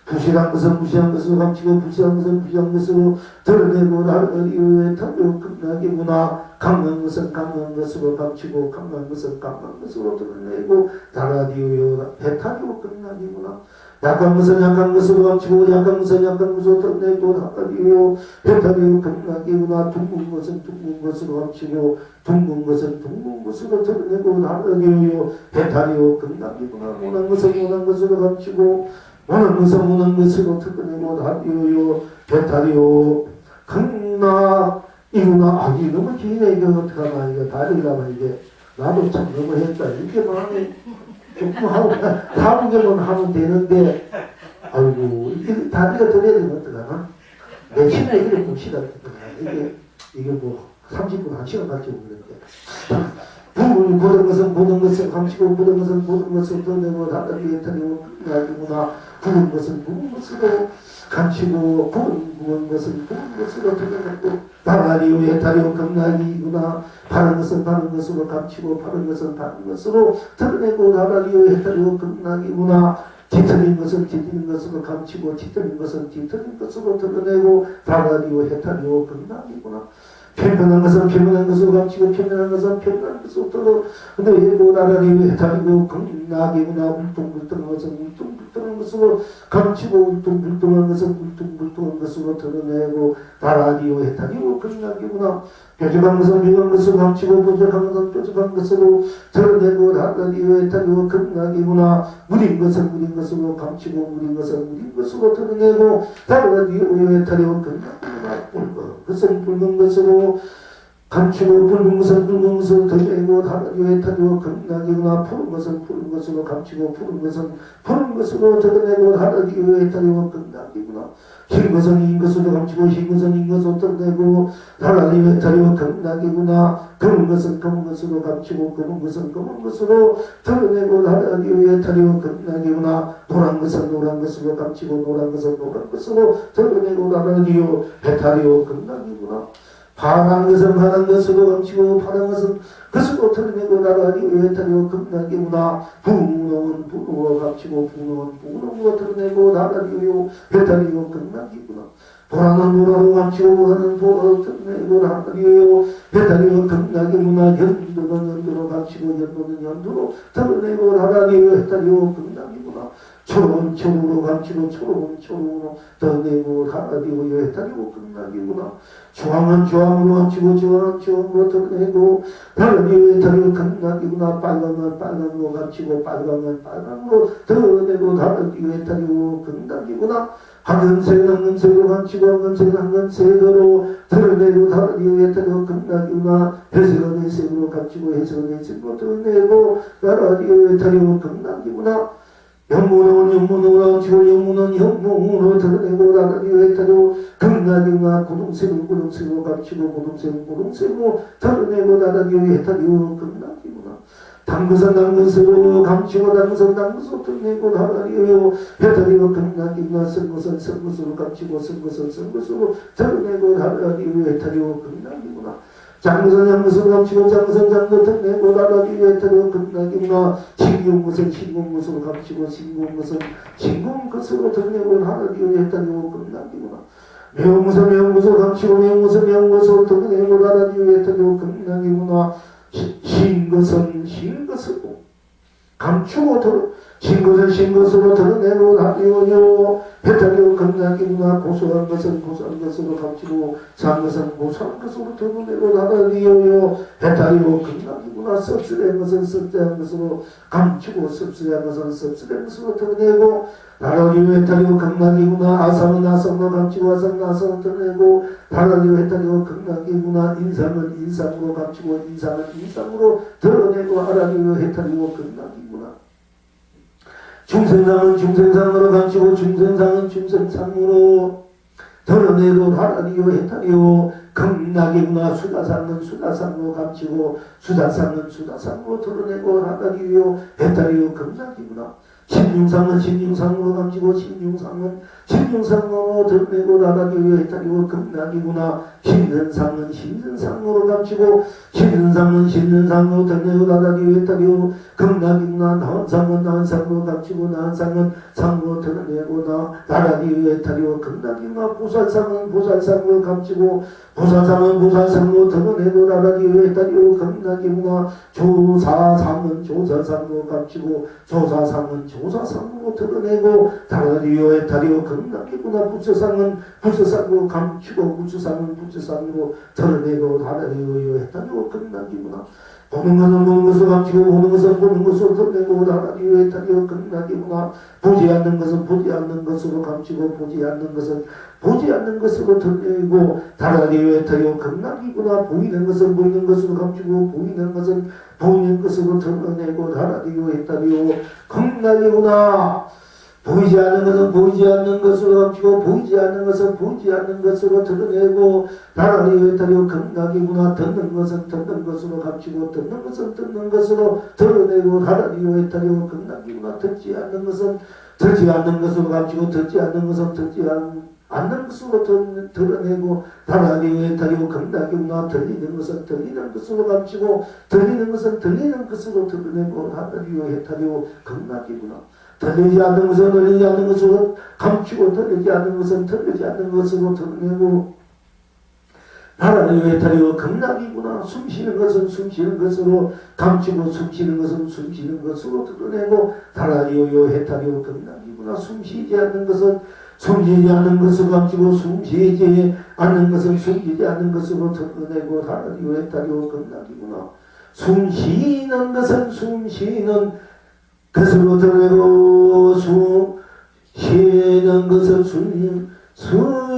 부실한 것은 부실한 것으로 감추고 부실한 것은 부실한 것으로 드러내고 다라디오요 해탈이요 금락이구나. 강한 것은 강한 것으로 감추고 강한 것은 강한 것으로 드러내고 다라디오요 해탈이요 금락이구나. 약한 것은 약한 것으로 감추고 약한 것은 약한 것으로 드러내고 다라디오요 해탈이요 금락이구나. 둥근 것은 둥근 것으로 감추고 둥근 것은 둥근 것으로 드러내고 다라디오요 해탈이요 금락이구나. 원한 것은 원한 것으로 감추고 원한 것은 원한 것으로 드러내고 다라디오요 해탈이요 금락이구나. 아, 이거 너무 기네. 이거 어떡하나. 이거 다리라면 이게 나도 참 너무 했다. 이렇게 많이 조금 하고 4분개만 하면 되는데 아이고 이게 다리가 덜해야 되면 어떡하나. 내 시간에 이래 봅시다. 이게 뭐 30분 1시간 같이 오는데 보는 것은 보는 것을 감추고 보는 것은 보는 것을 드러내고 다라디오요 해탈이요 금락이구나. 부은 것은 부은 것으로 감추고 부은 것은 부은 것으로 드러내고 다라디오요 해탈이요 금락이구나. 바른 것은 바른 것으로 감추고 바른 것은 바른 것으로 드러내고 다라디오요 해탈이요 금락이구나. 뒤틀린 것은 뒤틀린 것으로 감추고 뒤틀린 것은 뒤틀린 것으로 드러내고 다라디오요 해탈이요 금락이구나. 편편한 것은 편편한 것으로 감추고 편편한 것은 편편한 것으로 드러내고 다라디오요 해탈이요 금락이구나. 울퉁불퉁한 것은 울퉁불퉁한 것으로 감추고 울퉁불퉁한 것은 울퉁불퉁한 것으로 드러내고 다라디오요 해탈이요 금락이구나. 뾰족한 것은 뾰족한 것으로 감추고 뾰족한 것은 뾰족한 것으로 드러내고 다라디오요 해탈이요 금락이구나. 무린 것은 무린 것으로 감추고 무린 것은 무린 것으로 드러내고 다라디오요 해탈이요 금락이구나. 붉은 것은 붉은 것으로 감추고 붉은 것은 드러내고 다르디오 헤타리오 극락이구나. 푸른 것은 푸른 것으로 감추고 푸른 것은 푸른 것으로 드러내고 다르디오 헤타리오 극락이구나. 흰 것은 흰 것으로 감추고 흰 것은 흰 것으로 드러내고 다르디오 헤타리오 극락이구나. 검은 것은 검은 것으로 감추고 검은 것은 검은 것으로 드러내고 다르디오 헤타리오 극락이구나. 노란 것은 노란 것으로 감추고 노란 것은 노란 것으로 드러내고 다르디오 헤타리오 극락이구나. 파란 것은 파란 것으로 감추고 파란 것은 것으로 드러내고 나라디오 헤타리오 극락이구나. 분홍은 분홍으로 감추고 분홍은 분홍으로 드러내고 나라디오 헤타리오 극락이구나. 보라는 보라로 감추고 보라는 보라로 드러내고 나라디오 헤타리오 극락이구나. 연두는 연두로 감추고 연두는 연두로 드러내고 나라디오 헤타리오 극락이구나. 초록은 초록으로 감추고 초록은 초록으로 드러내고 나라디오 헤타리오 극락이구나. 주황은 주황으로 감추고 주황은 주황으로 드러내고 다르디오 헤타리오 극락이구나. 빨강은 빨강으로 감추고 빨강은 빨강으로 드러내고 다르디오 헤타리오 극락이구나. 황금색은 황금색으로 감추고 황금색은 황금색으로 드러내고 다르디오 헤타리오 극락이구나. 회색은 회색으로 감추고 회색은 회색으로 드러내고 다르디오 헤타리오 극락이구나. 영문은 영문으로 감추고 영문은 영문으로 드러내고 다르디오 헤타리오 극락이구나. 고동색은 고동색으로 감추고 고동색은 고동색으로 드러내고 다르디오 헤타리오 극락이구나. 당근은 당근색으로 감추고 당근은 당근색으로 드러내고 다르디오 헤타리오 극락이구나. 쓴것은 쓴것으로 감추고 쓴것은 쓴것으로 드러내고 다르디오 헤타리오 극락이구나. 장것은 장것으로 감추고 장것은 장것 드러내고 다르디오 헤타리오 극락이구나. 싱거운 것은 싱거운 것으로 감추고 싱거운 것은 싱거운 것으로 드러내고 다르디오 헤타리오 극락이구나. 매운 것은 매운 것으로 감추고 매운 것은 매운 것으로 드러내고 다르디오 헤타리오 극락이구나. 신 것은 신 것으로 감추고 신 것은 신 것으로 드러내고 다르디오 헤타리오 극락이구나. 고소한 것은 고소한 것으로 감추고 산 것은 고소한 것으로 드러내고 다르디오 헤타리오 극락이구나. 씁쓸한 것은 씁쓸한 것으로 감추고 씁쓸한 것은 씁쓸한 것으로 드러내고 다르디오 헤타리오 극락이구나. 아상은 아상으로 감추고 아상은 아상으로 드러내고 다르디오 헤타리오 극락이구나. 인상은 인상으로 감추고 인상은 인상으로 드러내고 다르디오 헤타리오 극락이구나. 중생상은 중생상으로 감추고 중생상은 중생상으로 드러내고 다르디오 헤타리오 극락이구나. 수다상은 수다상으로 감추고 수다상은 수다상으로 드러내고 다르디오 헤타리오 극락이구나. 신중상은 신중상으로 감추고 신중상은 신중상으로 드러내고 다르디오 헤타리오 극락이구나. 신선상은 신선상으로 감추고 신선상은 신선상으로 드러내고 다르디오 헤타리오 극락이구나. 나은상은 나은상으로 감추고 나은상은 상으로 드러내고 다르디오 헤타리오 극락이구나. 보살상은 보살상으로 감추고 보살상은 보살상으로 드러내고 다르디오 헤타리오 극락이구나. 조사상은 조사상으로 감추고 조사상은 조사상으로 드러내고 다르디오 헤타리오 극락이구나. 부처상은 부처상으로 감추고 부처상은 부처상으로 드러내고 다르디오 헤타리오 극락이구나. 보는 것은 보는 것으로 감추고 보는 것은 보는 것으로 드러내고 다르디오 헤타리오 극락이구나. 보지 않는 것은 보지 않는 것으로 감추고 보지 않는 것은 보지 않는 것으로 드러내고 다르디오 헤타리오 극락이구나. 보이는 것은 보이는 것으로 감추고 보이는 것은 보이는 것으로 드러내고 다르디오 헤타리오 극락이구나. 보이지 않는 것은 보이지 않는 것으로 감추고 보이지 않는 것은 보이지 않는 것으로 드러내고 다르디오 헤타리오 극락이구나. 듣는 것은 듣는 것으로 감추고 듣는 것은 듣는 것으로 드러내고 다르디오 헤타리오 극락이구나. 듣지 않는 것은 듣지 않는 것으로 감추고 듣지 않는 것은 듣지 않는 것으로 드러내고 다르디오 헤타리오 극락이구나. 들리는 것은 들리는 것으로 감추고 들리는 것은 들리는 것으로 드러내고 다르디오 헤타리오 극락이구나. 들리지 않는 것은 들리지 않는 것으로 감추고 들리지 않는 것은 들리지 않는 것으로 드러내고 다르디오 헤타리오 극락이구나. 숨쉬는 것은 숨쉬는 것으로 감추고 숨쉬는 것은 숨쉬는 것으로 드러내고 다르디오 헤타리오 극락이구나. 숨쉬지 않는 것은 숨쉬지 않는 것으로 감추고 숨쉬지 않는 것은 숨쉬지 않는 것으로 드러내고 다르디오 헤타리오 극락이구나. 숨쉬는 것은 숨쉬는 것으로 드러내고 숨쉬는 것은 숨쉬는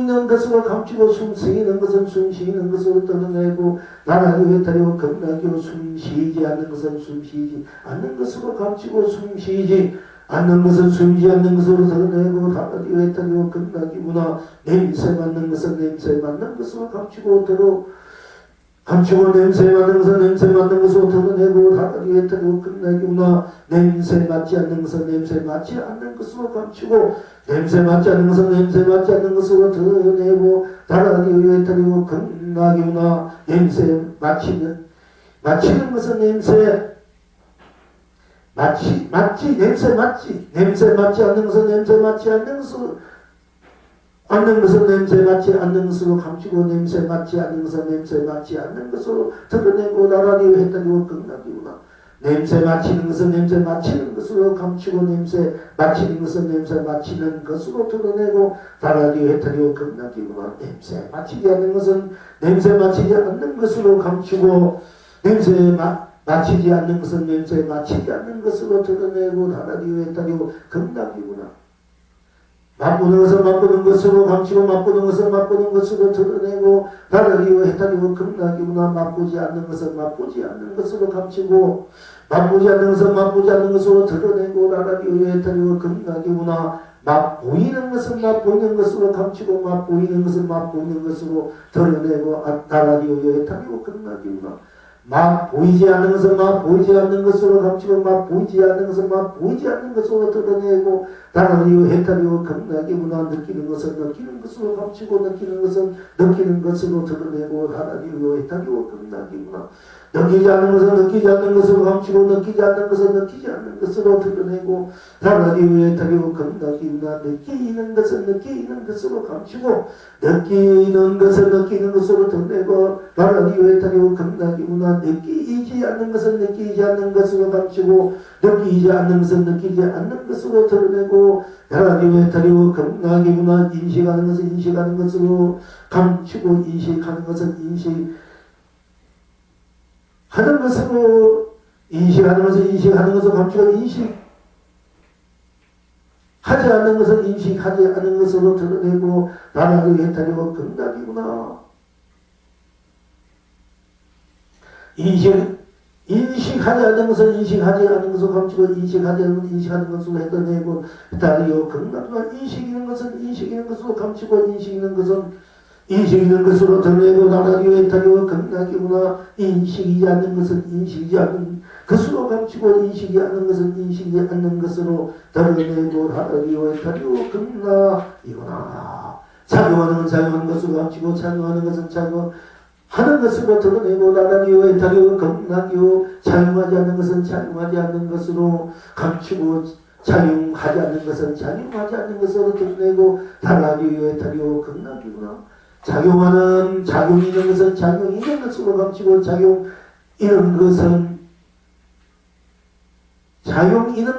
있는 것으로 감추고 숨 쉬는 것은 숨 쉬는 것으로 드러내고 나라기 외타리고 겁나기로 숨 쉬지 않는 것은 숨 쉬지 않는 것으로 감추고 숨 쉬지 않는 것은 숨지 않는 것으로 드러내고 나라기 외타리고 겁나기구나. 냄새 맡는 것은 냄새 맡는 것으로 감추고 냄새 맡는 것은 냄새 맡는 것으로 드러내고 나라기 외타리고 겁나기구나. 냄새 맡지 않는 것은 냄새 맡지 않는 것으로 감추고 냄새 맡지 않는 것은 냄새 맡지 않는 것으로 드러내고 나라기 외타리고 겁나기구나. 냄새 맡지는 것은 냄새 냄새 맡지 않는 것은 냄새 맡지 않는 것은 냄새 맡지 않는 것으로 감추고 냄새 맡지 않는 것은 냄새 맡지 않는 것으로 드러내고 나라리오 했다리오 극락이구나. 냄새 맡치는 것은 냄새 맡치는 것으로 감추고 냄새 맡치는 것은 냄새 맡치는 것으로 드러내고 나라리오 했다리오 극락이구나. 냄새 맡치지 않는 것은 냄새 맡치지 않는 것으로 감추고 냄새 맡치지 않는 것은 냄새 맡치지 않는 것으로 드러내고 나라리오 했다리오 극락이구나. 맛보는 것은 맛보는 것으로 감추고 맛보는 것은 맛보는 것으로 드러내고 나라리오 했다리오 극락이구나. 맛보지 않는 것은 맛보지 않는 것으로 감추고 맛보지 않는 것은 맛보지 않는 것으로 드러내고 나라리오 했다리오 극락이구나. 맛보이는 것은 맛보이는 것으로 감추고 맛보이는 것은 맛보이는 것으로 드러내고 나라리오 했다리오 극락이구나. 막 보이지 않는 것은 막 보이지 않는 것으로 감추고 막 보이지 않는 것은 막 보이지 않는 것으로 드러내고 나라리오 해타리오 극락이구나. 느끼는 것은 느끼는 것으로 감추고 느끼는 것은 느끼는 것으로 드러내고 나라리오 해타리오 극락이구나. 느끼지 않는 것은 느끼지 않는 것으로 감추고 느끼지 않는 것은 느끼지 않는 것으로 드러내고 나라리오 해타리오 극락이구나. 느끼는 것은 느끼는 것으로 감추고 느끼는 것은 느끼는 것으로 드러내고 나라리오 해타리오 극락이구나. 느끼지 않는 것은 느끼지 않는 것으로 감추고 느끼지 않는 것은 느끼지 않는 것으로 드러내고 나라리오 해타리오 극락이구나. 인식하는 것은 인식하는 것으로 감추고 인식하는 것은 인식하는 것으로 인식하는 것은 인식하는 것으로 감추고 인식하지 않는 것은 인식하지 않는 것으로 드러내고 나라리오 해타리오 극락이구나. 인식하지 않는 것은 인식하지 않는 것으로 감추고 인식하지 않는 것은 인식하는 것으로 해내고 다리오 극락이구나. 인식 있는 것은 인식 있는 것으로 감추고 인식 있는 것은 인식 있는 것으로 드러내고 나라리오 해타리오 극락이구나. 인식이지 않는 것은 인식이지 않는 것으로 감추고 인식이 않는 것은 인식이 않는 것으로 드러내고 나라리오 해타리오 극락이구나. 작용하는 것은 작용하는 것으로 감추고 작용하는 것은 작용하는 것으로 드러내고 나라리오 해타리오 극락이요. 작용하지 않는 것은 작용하지 않는 것으로 감추고 작용하지 않는 것은 작용하지 않는 것으로 드러내고 나라리오 해타리오 극락이구나. 작용이 있는 것은 작용이 있는 것으로 감추고 작용이 있는 것은 작용이 있는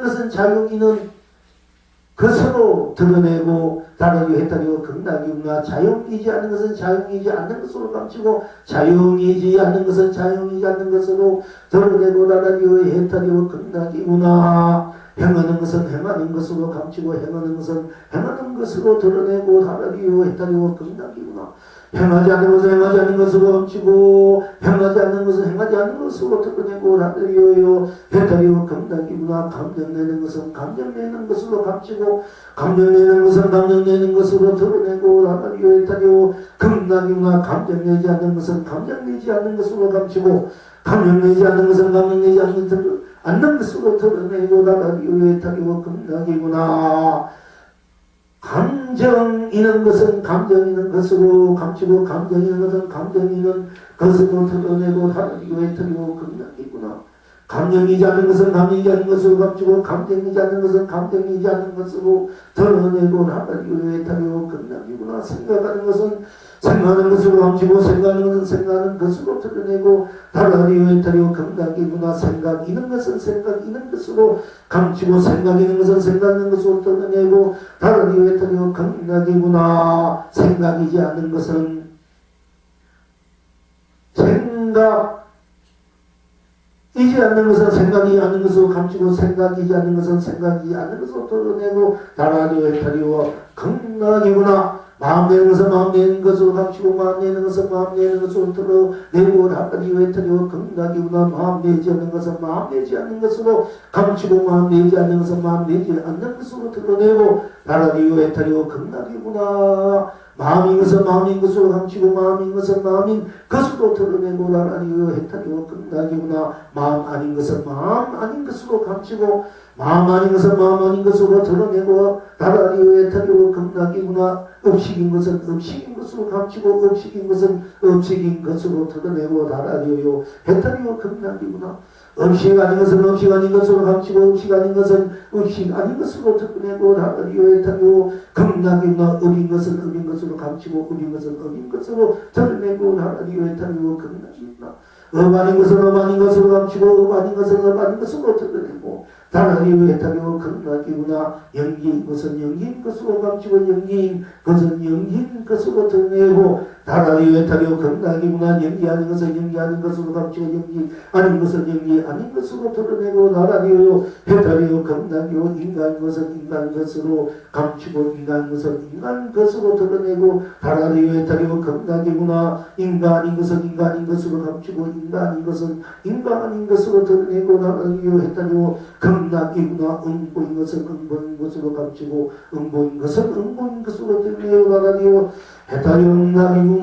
것으로 드러내고 나라리오 해타리오 극락이구나. 작용이지 않는 것은 작용이지 않는 것으로 감추고 작용이지 않는 것은 작용이지 않는 것으로 드러내고 나라리오 해타리오 극락이구나. 행하는 것은 행하는 것으로 감추고 행하는 것은 행하는 것으로 드러내고 나라리오 해타리오 극락이구나. 행하지 않는 것은 행하지 않는 것으로 감추고 행하지 않는 것은 행하지 않는 것으로 드러내고 나라리오 해타리오 극락이구나. 감정내는 것은 감정내는 것으로 감추고 감정내는 것은 감정내는 것으로 드러내고 나라리오 해타리오 극락이구나. 감정내지 않는 것은 감정내지 않는 것으로 감추고 감정내지 않는 것은 감정내지 않는 것으로 드러내고 나라리오 해타리오 극락이구나. 감정 있는 것은 감정 있는 것으로 감추고 감정 있는 것은 감정 있는 것으로 드러내고 나라리오 해타리오 극락이구나. 감정이지 않는 것은 감정이지 않는 것으로 감추고 감정이지 않는 것은 감정이지 않는 것으로 드러내고 나라리오 해타리오 극락이구나. 생각하는 것은 생각하는 것으로 감추고 생각하는 것은 생각하는 것으로 드러내고 나라리오 해타리오 극락이구나. 생각 있는 것은 생각 있는 것으로 감추고 생각 있는 것은 생각 있는 것으로 드러내고 나라리오 해타리오 극락이구나. 생각이지 않는 것은 생각이지 않는 것은 생각이 않는 것으로 감추고 생각이지 않는 것은 생각이지 않는 것으로 드러내고 나라리오 해타리오 극락이구나. 마음 내는 것은 마음 내는 것으로 감추고 마음 내는 것은 마음 내는 것으로 드러내고 나라니 외타리오 극락이구나. 마음 내지 않는 것은 마음 내지 않는 것으로 감추고 마음 내지 않는 것은 마음 내지 않는 것으로 드러내고 나라니 외타리오 극락이구나. 마음인 것은 마음인 것으로 감추고 마음인 것은 마음인 것으로 드러내고 나라니 외타리오 극락이구나. 마음 아닌 것은 마음 아닌 것으로 감추고 마음 아닌 것은 마음 아닌 것으로 드러내고 나라니 외타리오 극락이구나. 음식인 것은 음식인 것으로 감추고 음식인 것은 음식인 것으로 드러내고 나라리요 해탈이요 극락이구나. 음식 아닌 것은 음식 아닌 것으로 감추고 음식 아닌 것은 음식 아닌 것으로 드러내고 나라리요 해탈이요 극락이구나. 음인 것은 음인 것으로 감추고 음인 것은 음인 것으로 드러내고 나라리요 해탈이요 극락이구나. 음 아닌 것은 음 아닌 것으로 감추고 음 아닌 것은 음 아닌 것으로 드러내고 나라리요 해탈이요 극락이구나. 연기인 것은 연기인 것으로 감추고 연기인 것은 연기인 것으로 드러내고 나라리요 해탈이요 극락이구나. 연기 아닌 것은 연기 아닌 것으로 감추고 연기 아닌 것은 연기 아닌 것으로 드러내고 나라리요 해탈이요 극락이요. 인간인 것은 인간 것으로 감추고 인간 것은 인간 것으로 드러내고 나라리요 해탈이요 극락이구나. 인간인 것은 인간인 것으로 감추고 인간인 것은 인간인 것으로 드러내고 나라리요 해탈이요 극락이구나. 응보인 것은 응보인 것으로 감추고 응보인 것은 응보인 것으로 드러내고 나라리요 해탈이요 극락이구나.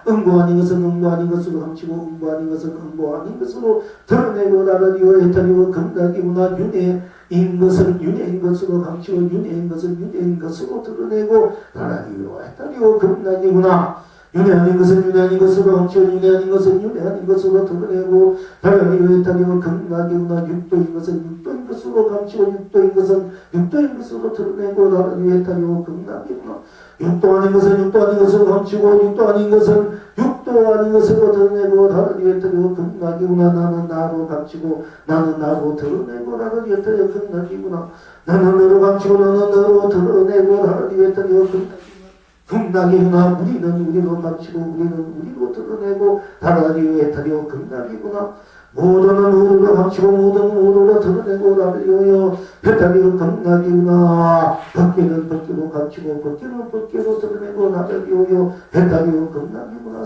응보 아닌 것은 응보 아닌 것으로 감추고 응보 아닌 것은 응보 아닌 것으로 드러내고 나라리요 해탈이요 극락이구나. 윤회인 것은 윤회인 것으로 감추고 윤회인 것은 윤회인 것으로 드러내고 나라리요 해탈이요 극락이구나. 윤회 아닌 것은 윤회 아닌 것으로 감추고 윤회 아닌 것은 윤회 아닌 것으로 드러내고 나라리요 해탈이요 극락이구나. 육도인 것은 육도인 것으로 감추고 육도인 것은 육도인 것으로 드러내고 나라리요 해탈이요 극락이구나. 육도 아닌 것은 육도 아닌 것으로 감추고 육도 아닌 것은 육도 아닌 것으로 드러내고 나라리요 해탈이요 극락이구나. 나는 나로 감추고 나는 나로 드러내고 나라리요 해탈이요 극락이구나. 나는 너로 감추고 나는 너로 드러내고 나라리요 해탈이요 극락이구나. 우리는 우리로 감추고 우리는 우리로 드러내고 나라리요 해탈이요 극락이구나. 모두는 모두로 감추고 모두는 모두로 드러내고 나라리요 해탈이요 극락이구나. 벗기는 벗기로 감추고 벗기는 벗기로 드러내고 나라리요 해탈이요 극락이구나.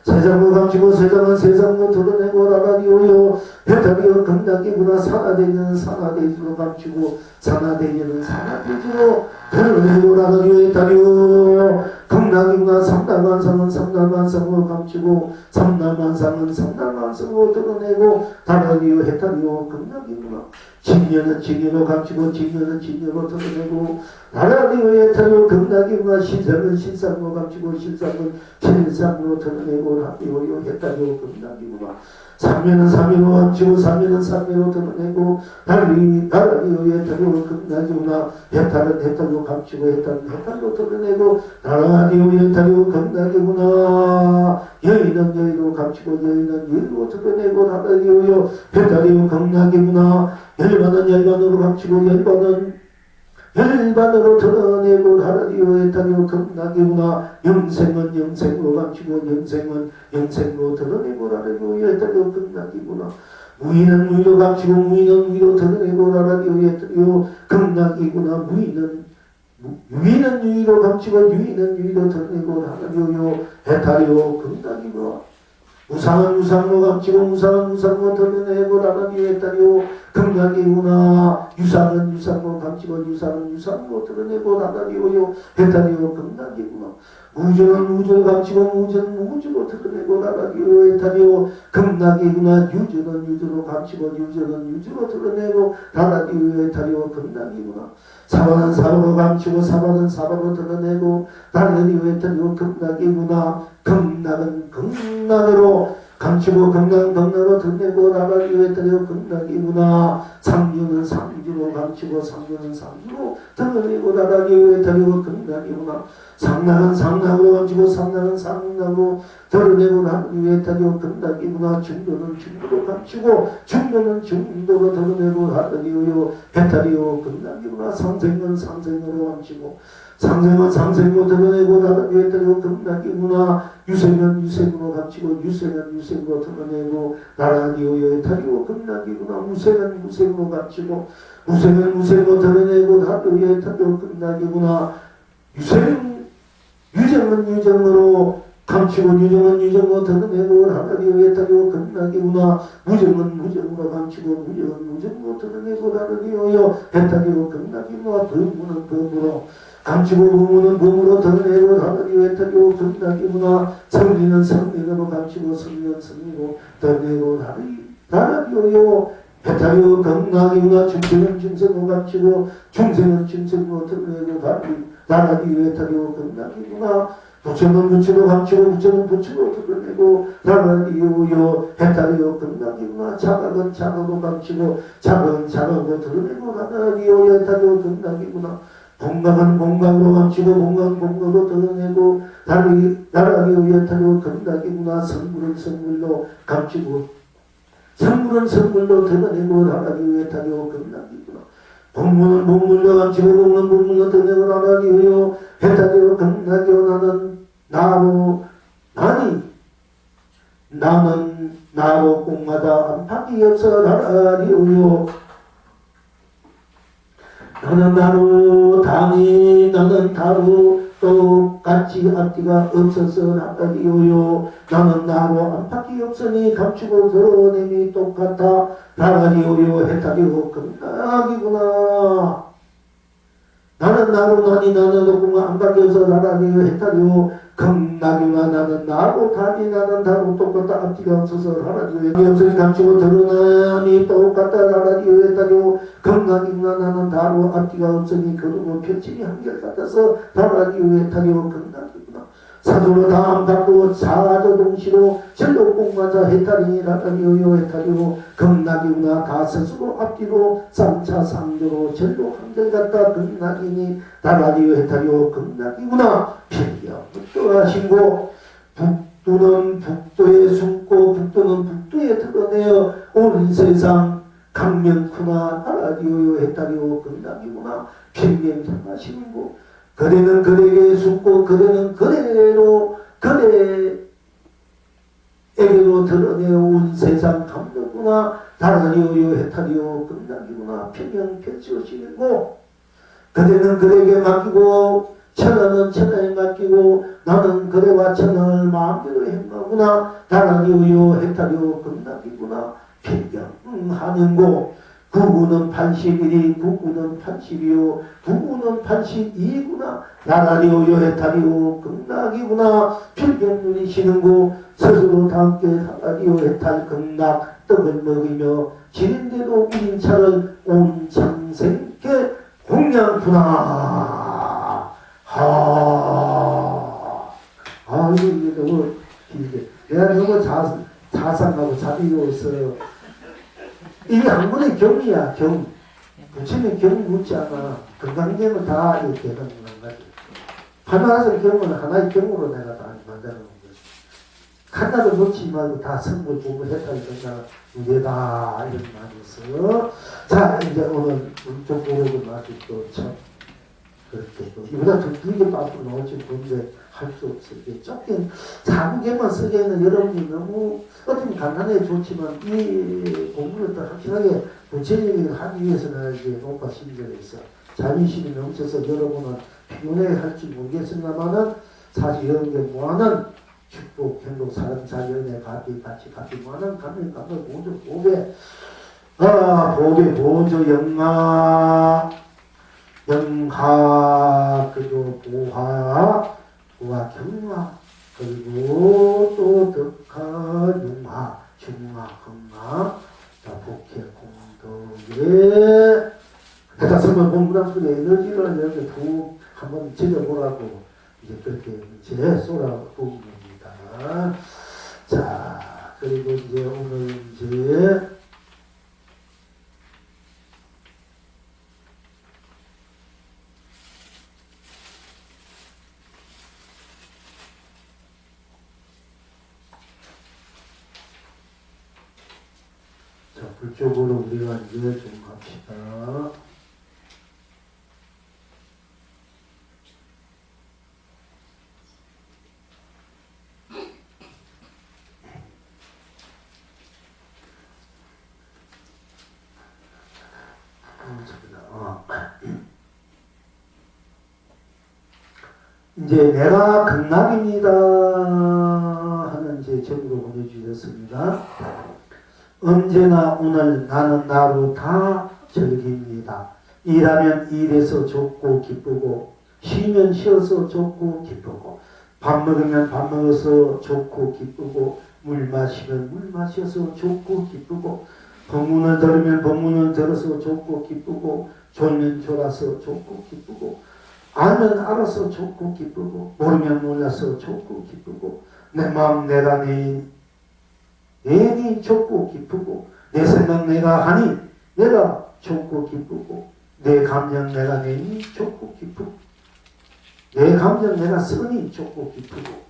세상으로 감추고 세상은 세상으로 드러내고 나라리요 해탈이요 극락이구나. 산하대지는 산하대지로 감추고 산하대지는 산하대지로 드러내고 나라리요 해탈이요 극락이구나. 삼달만상은 삼달만상으로 감추고 삼달만상은 삼달만상으로 드러내고 나라리요 해탈이요 극락이구나. 진녀는 진녀로 감추고 진녀는 진녀로 드러내고 나라리요 해탈이요 극락이구나. 신상은 신상으로 감추고 신상은 신상으로 드러내고 나라리요 해탈이요 극락이구나. 삼면은 삼면으로 감추고 삼면은 삼면으로 드러내고 나라리요 해탈이요 극락이구나. 해탈은 해탈로 감추고 해탈은 해탈로 드러내고 나라리요 해탈이요 극락이구나. 여인은 여인으로 감추고 여인은 여인으로 드러내고 나라리요 해탈이요 극락이구나. 열반은 열반으로 감추고 열반은 열반으로 드러내고 나라리요 해탈이요 극락이구나. 영생은 영생으로 감추고 영생은 영생으로 드러내고 나라리요 해탈이요 극락이구나. 무의는 무의로 감추고 무의는 무의로 드러내고 나라리요 해탈이요 극락이구나. 무의는 유의로 감추고 유의는 유의로 드러내고 나라리요 해탈이요 극락이구나. 무상은 무상으로 감추고 무상은 무상으로 드러내고 나라리요 해탈이요 극락이구나. 유상은 유상으로 감추고 유상은 유상으로 드러내고 나라리요 해탈이요 극락이구나. 우주는 우주로 감추고 우주는 우주로 드러내고 나라리요 해탈이요 극락이구나. 유주는 유주로 감추고 유주는 유주로 드러내고 나라리요 해탈이요 극락이구나. 사바는 사바로 감추고 사바는 사바로 드러내고 나라리요 해탈이요 극락이구나. 극락은 극락으로 감추고 극락으로 드러내고 나라리요 해탈이요 극락이구나. 상류는 상주로 감추고 상류는 상주로 드러내고 나라리요 해탈이요 극락이구나. 상락은 상락으로 감추고 상락은 상락으로 드러내고 나라리요 해탈이요 극락이구나. 중도는 중도로 감추고 중도는 중도로 드러내고 나라리요 해탈이요 극락이구나. 상생은 상생으로 감추고 상생은 상생으로 드러내고 나라리요 해탈이요 극락이구나. 유생은 유생으로 감추고 유생은 유생으로 드러내고 나라리요 해탈이요 극락이구나. 무생은 무생으로 감추고 무생은 무생으로 드러내고 나라리요 해탈이요 극락이구나. 유정은 유정으로 감추고 유정은 유정으로 드러내고 하나니 외타리오 겁나기구나. 무정은 무정으로 감추고 무정은 무정으로 드러내고 하나니요 해타리오 겁나기구나. 범무는 범으로 감추고 범무는 범으로 드러내고 하나니 외타리오 겁나기구나. 성리는 성리로 감추고 성리는 성리로 드러내고 하나니요 해타리오 겁나기구나. 중생은 중생으로 감추고 중생은 중생으로 드러내고 하나니 외타리오 겁나기구나. 부처는 부처로 감추고 부처는 부처로 드러내고 나라니요 해탈이요 끝나기구나. 자각은 자각으로 감추고 자각은 자각으로 드러내고 나라니요 해탈이요 끝나기구나. 공각은 공각으로 감추고 공각은 공각으로 드러내고 나라니요 해탈이요 끝나기구나. 성불은 성불로 감추고 성불은 성불로 드러내고 나라니요 해탈이요 끝나기구나. 본문은 본문로 감추고 본문은 본문로 드러내고 나라니요 해탈이요 끝나기요. 나는 나로 공마다 안팎이 없어 나라리요. 나는 나로 당이 나는 다로 똑같이 앞뒤가 없어서 나라리요. 나는 나로 안팎이 없으니 감추고 드러냄이 똑같아 나라리요. 해탈이요 끝나기구나. 나는 나로 나니 나는 공마 안팎이 없어 나라리요. 해탈이요 겁나기와. 나는 나로 답이 나는 다로 똑같다. 앞뒤가 없어서 하나님 없으니 감추고 드러나니 똑같다. 나라니요 해타리요 겁나기와. 나는 다로 앞뒤가 없으니 거룩은 편칭이 한결같아서 나라니요 해타리요 겁나기구나. 사조로 다음 답도 사조 동시로 전로 공마자 해탈이 나라니요 해타리요 겁나기구나. 다 스스로 앞뒤로 삼차 삼조로 전로 한결같다. 겁나기니 나라니요 해타리요 겁나기구나. 필경 북도하시고 북도는 북도에 숨고 북도는 북도에 드러내어 온 세상 강명쿠나 나라리요 해타리요 겁나기구나. 필경하시고 거래는 거래에 숨고 거래는 거래로 거래에게로 드러내어 온 세상 강명쿠나 나라리요 해타리요 겁나기구나. 필경 펼치시고 거래는 거래에게 맡기고 천하는 천하에 맡기고 나는 거래와 천하를 마음대로 행하구나. 나라니요 해탈이요 겁나기구나. 필경하는고 구구는 81이 구구는 80이요 구구는 82구나. 나라니요 해탈이요 겁나기구나. 필경누리시는고 스스로 함께 나라니요 해탈 겁나. 떡을 먹이며 지린데도 우린차를 온 창생께 공양구나. 이게 너무 길게. 내가 너무 자상하고 자비가 있어요. 이게 한 번의 경이야, 경. 부처님 경 묻지 않아. 건강경은 다 이렇게 되는 거지. 하나의 경은 하나의 경으로 내가 다 만드는 거지. 하나도 묻지 말고 다 성불, 부부, 해탈이니까 이게다 이런 말이 있어요. 자, 이제 오늘 좀 보려고 마치고 참. 그렇게 이보다 더 길게 앞으로 나올지 본데 할 수 없을 쫓긴 사국에만 쓰기에는 여러분이 너무 어떻게 간단해 좋지만 이 공부를 더 확실하게 부처님이 하기 위해서는 이제 높아 심정에 있어 자비심이 넘쳐서 여러분은 피곤해 할지 모르겠습니다만은 사실 이런 게 무한한 축복, 행복, 사랑, 자연의 같이 무한한 감명, 보조, 보배, 보조, 영하, 그리고 보화, 경화, 그리고 또 덕화, 융화, 중화, 흥화, 복회, 공덕에 그다 설마 공부랑 소리 에너지를 이렇게 푹 한번 지려보라고 이제 그렇게 이제 쏟아부습니다. 자, 그리고 이제 오늘 이제 그쪽으로 우리가 이제 좀 갑시다. 이제 내가 극락입니다 하는 이제 제목을 보내주셨습니다. 언제나 오늘 나는 나로 다 즐깁니다. 일하면 일해서 좋고 기쁘고, 쉬면 쉬어서 좋고 기쁘고, 밥 먹으면 밥 먹어서 좋고 기쁘고, 물 마시면 물 마셔서 좋고 기쁘고, 법문을 들으면 법문을 들어서 좋고 기쁘고, 졸면 졸아서 좋고 기쁘고, 알면 알아서 좋고 기쁘고, 모르면 몰라서 좋고 기쁘고, 내 마음 내가 내니 좋고 기쁘고, 내 생각 내가 하니 내가 좋고 기쁘고, 내 감정 내가 내니 좋고 기쁘고, 내 감정 내가 쓰니 좋고 기쁘고,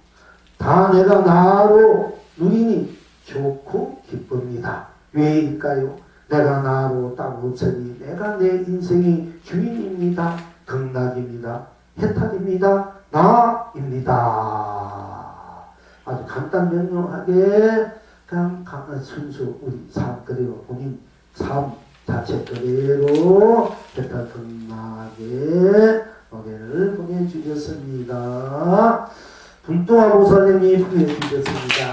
다 내가 나로 누리니 좋고 기쁩니다. 왜일까요? 내가 나로 딱 없으니 내가 내 인생의 주인입니다. 극락입니다. 해탈입니다. 나입니다. 아주 간단 명료하게 그냥 순수 우리 삶 그대로 본인 삶 자체 그대로 해탈 극락의 노래를 보내주셨습니다. 분통화 보살님이 보내주셨습니다.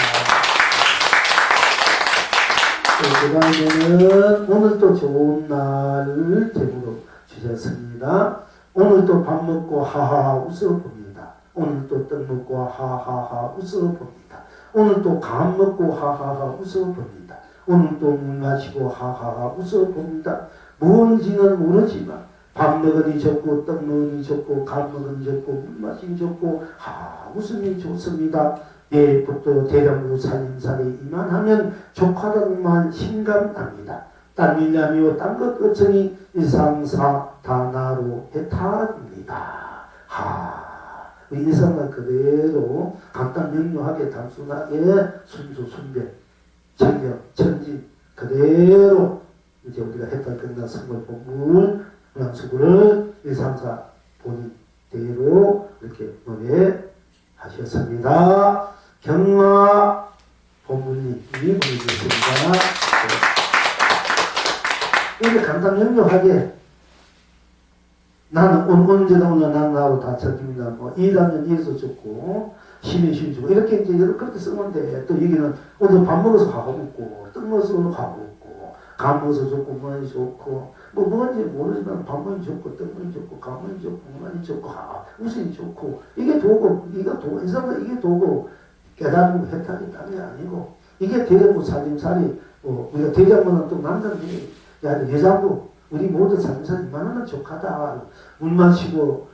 그 다음에는 오늘 또 좋은 날을 제목으로 주셨습니다. 오늘 또 밥 먹고 하하하 웃어봅니다. 오늘 또 떡 먹고 하하하 웃어봅니다. 오늘 또 감 먹고 하하하 웃어봅니다. 오늘 또 물 마시고 하하하 웃어봅니다. 뭔지는 모르지만 밥 먹으니 좋고 떡 먹으니 좋고 감 먹으니 좋고 물 마시니 좋고 웃음이 좋습니다. 내일부터 대량부 살림살이 이만하면 족하다는 말 심감납니다. 딴 일념이요 딴 것 끝으니 일상사 다 나로 해탈입니다. 일상말 그대로 간단 명료하게 단순하게 순수 순변 청력 천진 그대로 이제 우리가 해탈 끝난 선물 본문 문항수구를 일상사 본인대로 이렇게 노래하셨습니다. 경마 본문님이 보내주셨습니다. 이렇게 간단 명료하게 나는 언제나 오늘 나는 나로 다 즐깁니다. 뭐 일하면 일해서 좋고 쉬면 쉬면 좋고 이렇게 이제 그렇게 쓰면 돼. 또 여기는 오늘 밥 먹어서 하고 먹고 떡 먹어서 하고 먹고 감 먹어서 좋고 무한히 좋고 뭐 뭔지 모르지만 밥 먹이 좋고 떡 먹이 좋고 감 먹이 좋고 무한히 좋고 웃음이 좋고 이게 도고 이게 도 인생은 이게 도고 깨달은 해탈이 딴 게 아니고 이게 대장부 살림살이 우리가 대장부는 또 남자들이 야 여자부 우리 모두 살림살이 이만하면 족하다. 물 마시고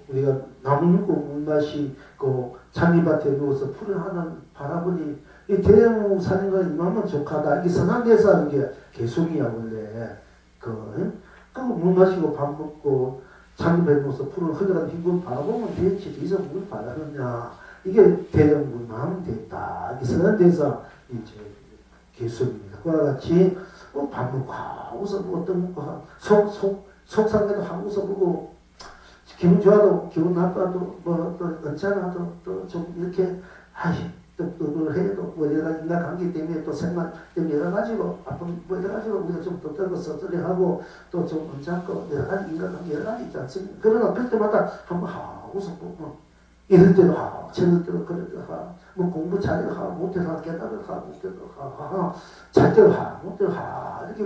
우리가 나무 물고 물 마시고 잔디밭에 누워서 풀을 하나 바라보니 이 대형 사는 건 이만하면 족하다. 이게 선한 데서 하는 게 개송이야 원래. 물 마시고 밥 먹고 잔디밭에 누워서 풀을 흐드러진 흰물 바라보면 되지. 이서 물 바라느냐. 이게 대형 물 마음 됐다. 이게 선한 데서 이제 개송입니다. 그와 같이 밥 먹고 웃어보고 떡 먹고 속상해도 하고 웃어보고 기분 좋아도 기분 나빠도 뭐 또 언짢아도 또 좀 이렇게 떡을 해도 뭐 여러 가지 인간관계 때문에 또 생각 때문에 여러 가지로 아픈 뭐 여러 가지로 우리가 좀 또 떨고 써들이하고 또 좀 언짢고 여러 가지 인간관계 여러 가지 있지 않습니까? 그러나 그럴 때마다 한번 웃어보고 이럴 때도 저럴 때도 그럴 때도 뭐 공부 잘해도 못해도 깨달아도 못해도 잘 때도 못해도 이렇게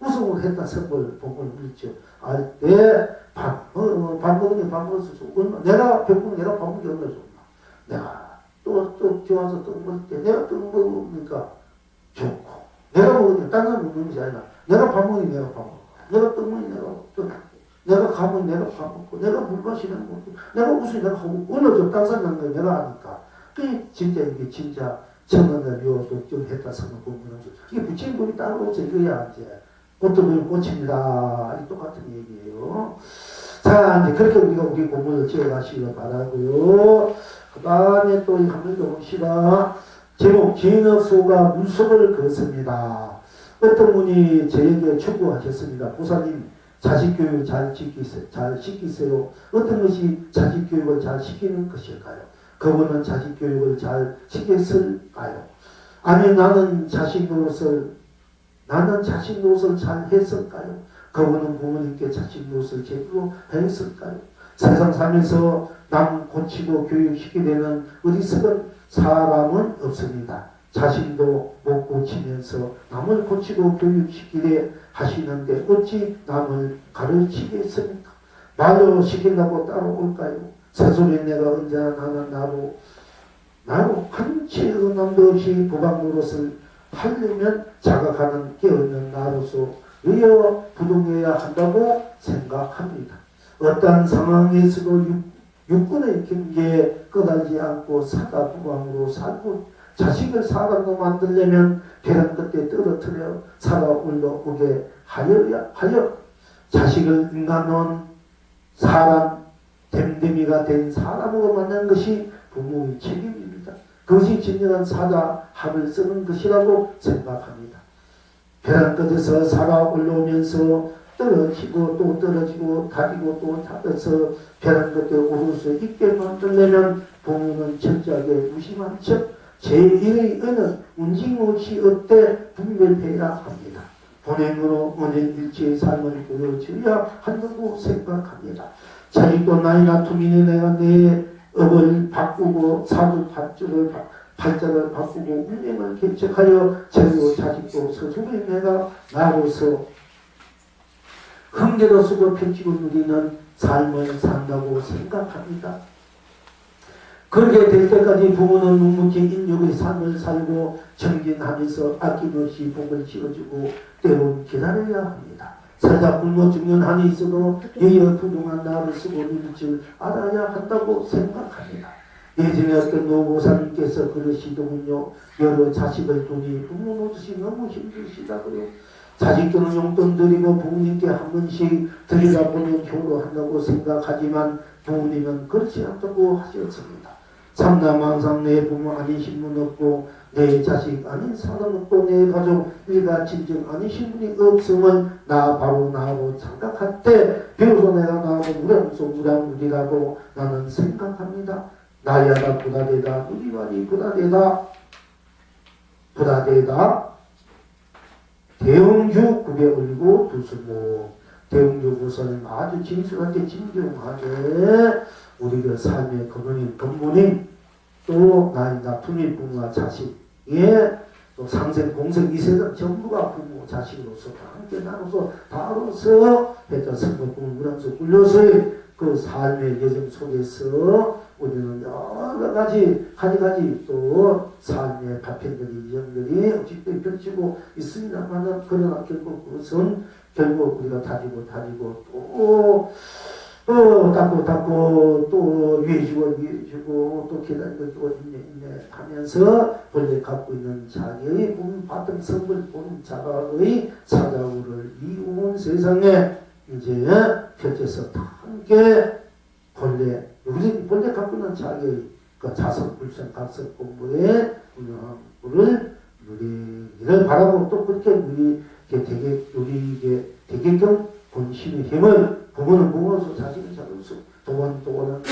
웃음을 했다 선물 본문을 그랬죠. 밥 먹으면 밥 먹어서 좋고 내가 배고프면 내가 밥 먹기 얼마나 좋나. 내가 또 좋아서 떡 먹을 때 내가 떡 먹으니까 좋고 내가 먹으니까 다른 사람 먹는 것이 아니라 내가 밥 먹으니 내가 밥 먹고 내가 떡 먹으니 내가 가면 내가 밥 먹고 내가 물 마시면 먹고 내가 웃으니 내가 하고 오늘 좀 딴 사람 거 내가 하니까 그게 진짜 이게 진짜 천원을 요도 좀 했다 선을 보면 이게 부처님이 따로 없어 이거야 이제 꽃도 보면 꽃입니다. 이 똑같은 얘기예요. 자 이제 그렇게 우리 공부를 지어가시길 바라고요. 그 다음에 또 한번 더 봅시다. 제목 진업소가 물속을 걷습니다. 어떤 분이 저에게 촉구하셨습니다. 보살님 자식 교육 잘 시키세요. 어떤 것이 자식 교육을 잘 시키는 것일까요? 그분은 자식 교육을 잘 시켰을까요? 아니 나는 자식 노릇을 잘 했을까요? 그분은 부모님께 자식 노릇을 제대로 했을까요? 세상 살면서 남 고치고 교육시키려는 어리석은 사람은 없습니다. 자신도 못 고치면서 남을 고치고 교육시키려 하시는데 어찌 남을 가르치겠습니까? 말로 시키려고 따라올까요? 새소리 내가 언제나 나는 나로 한치 의논도 없이 부방 노릇을 하려면 자각하는 깨어있는 나로서 의여 부동해야 한다고 생각합니다. 어떤 상황에서도 육군의 경계에 끄달지 않고 사다 부방으로 살고 자식을 사람으로 만들려면 벼랑 끝에 떨어뜨려 살아 올라오게 하여 자식을 인간은 사람 댐댐이가 된 사람으로 만난 것이 부모의 책임입니다. 그것이 진정한 사자합을 쓰는 것이라고 생각합니다. 벼랑 끝에서 살아 올라오면서 떨어지고 또 떨어지고 다리고 또 닿아서 벼랑 끝에 오를 수 있게 만들려면 부모는 철저하게 무심한 척 제1의 은은 운징없이 얻되 분별해야 합니다. 본행으로 원행일치의 삶을 보여줘야 한다고 생각합니다. 자식도 나이 나툼이니 내가 내 업을 바꾸고 사주 팔자를 바꾸고 운명을 개척하여 저도 자식도 스스로의 내가 나로서 흥대로 쓰고 펼치고 누리는 삶을 산다고 생각합니다. 그렇게 될 때까지 부모는 묵묵히 인육의 삶을 살고 정진하면서 아낌없이 복을 지어주고 때론 기다려야 합니다. 살다 굶어 죽는 한이 있어도 여여 부동한 나를 쓰고 누릴 줄 알아야 한다고 생각합니다. 예전에 어떤 노보사님께서 그러시더군요. 여러 자식을 두니 부모 노릇이 너무 힘드시다고요. 자식들은 용돈 드리고 부모님께 한 번씩 드리다 보면 효도한다고 생각하지만 부모님은 그렇지 않다고 하셨습니다. 삼남왕상 내 부모 아니신 분 없고 내 자식 아닌 사람 없고 내 가족 일가 친정 아니신 분이 없음을 나 바로 나하고 생각할 때 비로소 내가 나하고 무량무리라고 나는 생각합니다. 나야다 부다되다 누리와니 부다되다 대웅주 굽에 올리고 두수모 대웅주 구설은 아주 진솔하게 진경하게 우리 그 삶의 근본인 또 나이 나품인 부모와 자식의 또 상생 공생 이세상 전부가 부모 자식으로서 함께 나눠서 다로서 해자 성공을 물어서 굴려서의 그 삶의 여정 속에서 우리는 여러 가지 또 삶의 파편들이 이정들이 objek들이 펼치고 있습니다만 그러나 결국 우리가 다지고 또 닦고 또 위해주고 또 기다리고 또 인내 하면서 본래 갖고 있는 자기의 받은 성불 본 자각의 사자우를 이온 세상에 이제 펼쳐서 함께 본래 갖고 있는 자기의 그 자성 불성 각성 공부의 운영을 누리기를 바라고 또 그렇게 우리에게 되게끔 본심의 힘을 부모는 부모로서 자식은 자식으로서 도원은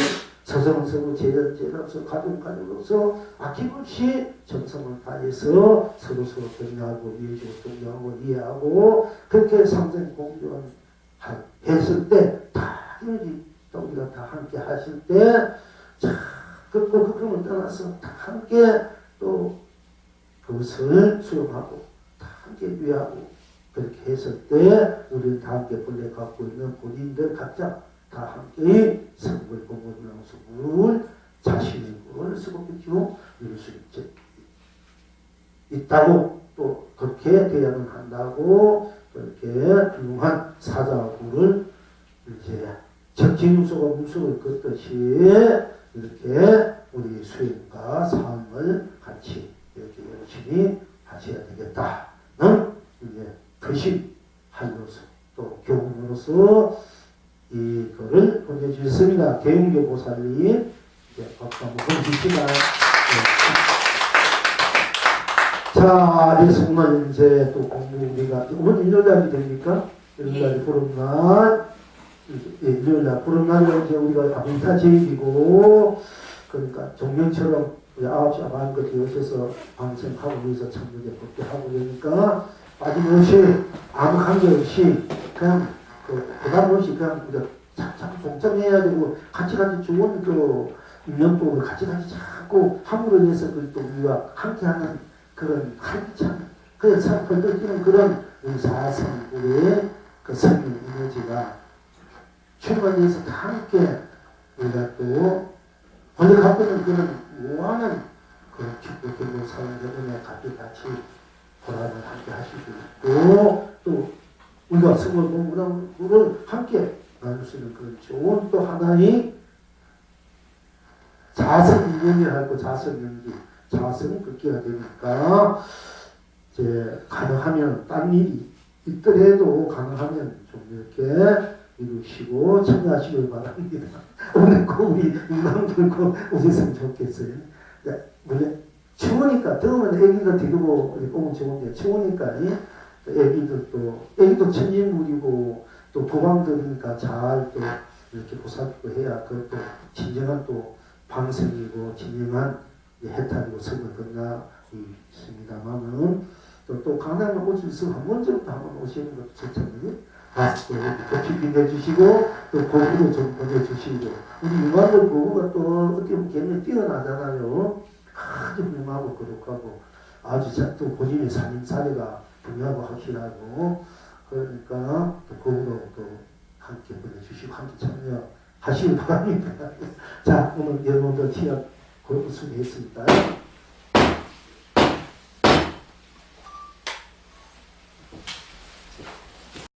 서성은 서고 제자로서 가족으로서 아낌없이 정성을 다해서 서로 격려하고 이해주고 격려하고 이해하고 그렇게 상생 공존 했을 때 당연히 또 우리가 다 함께 하실 때 그금을 떠나서 다 함께 또 그것을 수용하고 다 함께 위하고 그렇게 했을 때 우리는 다 함께 본래 갖고 있는 본인들 각자 다 함께 성불 공부를 자신의 을 쓰고 비키고 이룰 수 있다고 또 그렇게 대야는 한다고 그렇게 훌륭한 사자구를 이제 적진무소가 무속을 긋듯이 이렇게 우리 수행과 삶을 같이 이렇게 열심히 하셔야 되겠다는 이제 표시함으로써 또 교훈으로서 이거를 보내주셨습니다. 개운교 보살님 이제 박수 한번 보내주시다. 자, 여기서 오늘 이제 또 공부 우리가 오늘 일요일날이 됩니까? 일요일날이 보름날 일요일날 보름날은 이제 우리가 아비타 제일이고 그러니까 종교처럼 우리 9시 반까지 오셔서 방생하고 위해서 참여에 복귀하고 그러니까 빠짐없이 아무 관계 없이 그냥 부담 없이 그냥 우리가 자꾸 동참해야 되고 같이 좋은 그 인연법을 같이 자꾸 함으로 해서 또 우리가 함께하는 그런 활기찬 그래서 참 느끼는 그런 우리 사성불의 그 생명 에너지가 충만해서 다 함께 우리가 또 원래 갖고 있는 그런 무한한 그런 축복되고 사랑의 은혜 같이 보람을 함께 하시고 있고 또 우리가 성을 문화를 함께 나눌 수 있는 그런 좋은 또 하나의 자성인연이라고 자성연기 자성이 극기가 되니까 이제 가능하면 딴 일이 있더라도 가능하면 좀 이렇게 이루시고 참여하시길 바랍니다. 오늘 꼭 우리 인강 들고 오셨으면 좋겠어요. 원래 추우니까 더우면 애기도 데리고 오면 좋은데 추우니까 애기도 천진물이고 또 고방들이니까 잘 또 이렇게 보살피고 해야 그것도 진정한 또 방생이고 진정한 해탈이고 성을 건나 있습니다만은 또 강남에 오실 수 한 번쯤부터 한번 오시는 것도 좋잖아요. 또 기대해 주시고 또 고구도 좀 보내주시고 우리 유관들 고구가 또 어떻게 보면 굉장히 뛰어나잖아요. 아주 훌륭하고 거룩하고 아주 또 본인의 사례가 분명하고 확실하고 그러니까 또 고구도 또 함께 보내주시고 함께 참여하시길 바랍니다. 자 오늘 여러분들 취업 고맙습니다.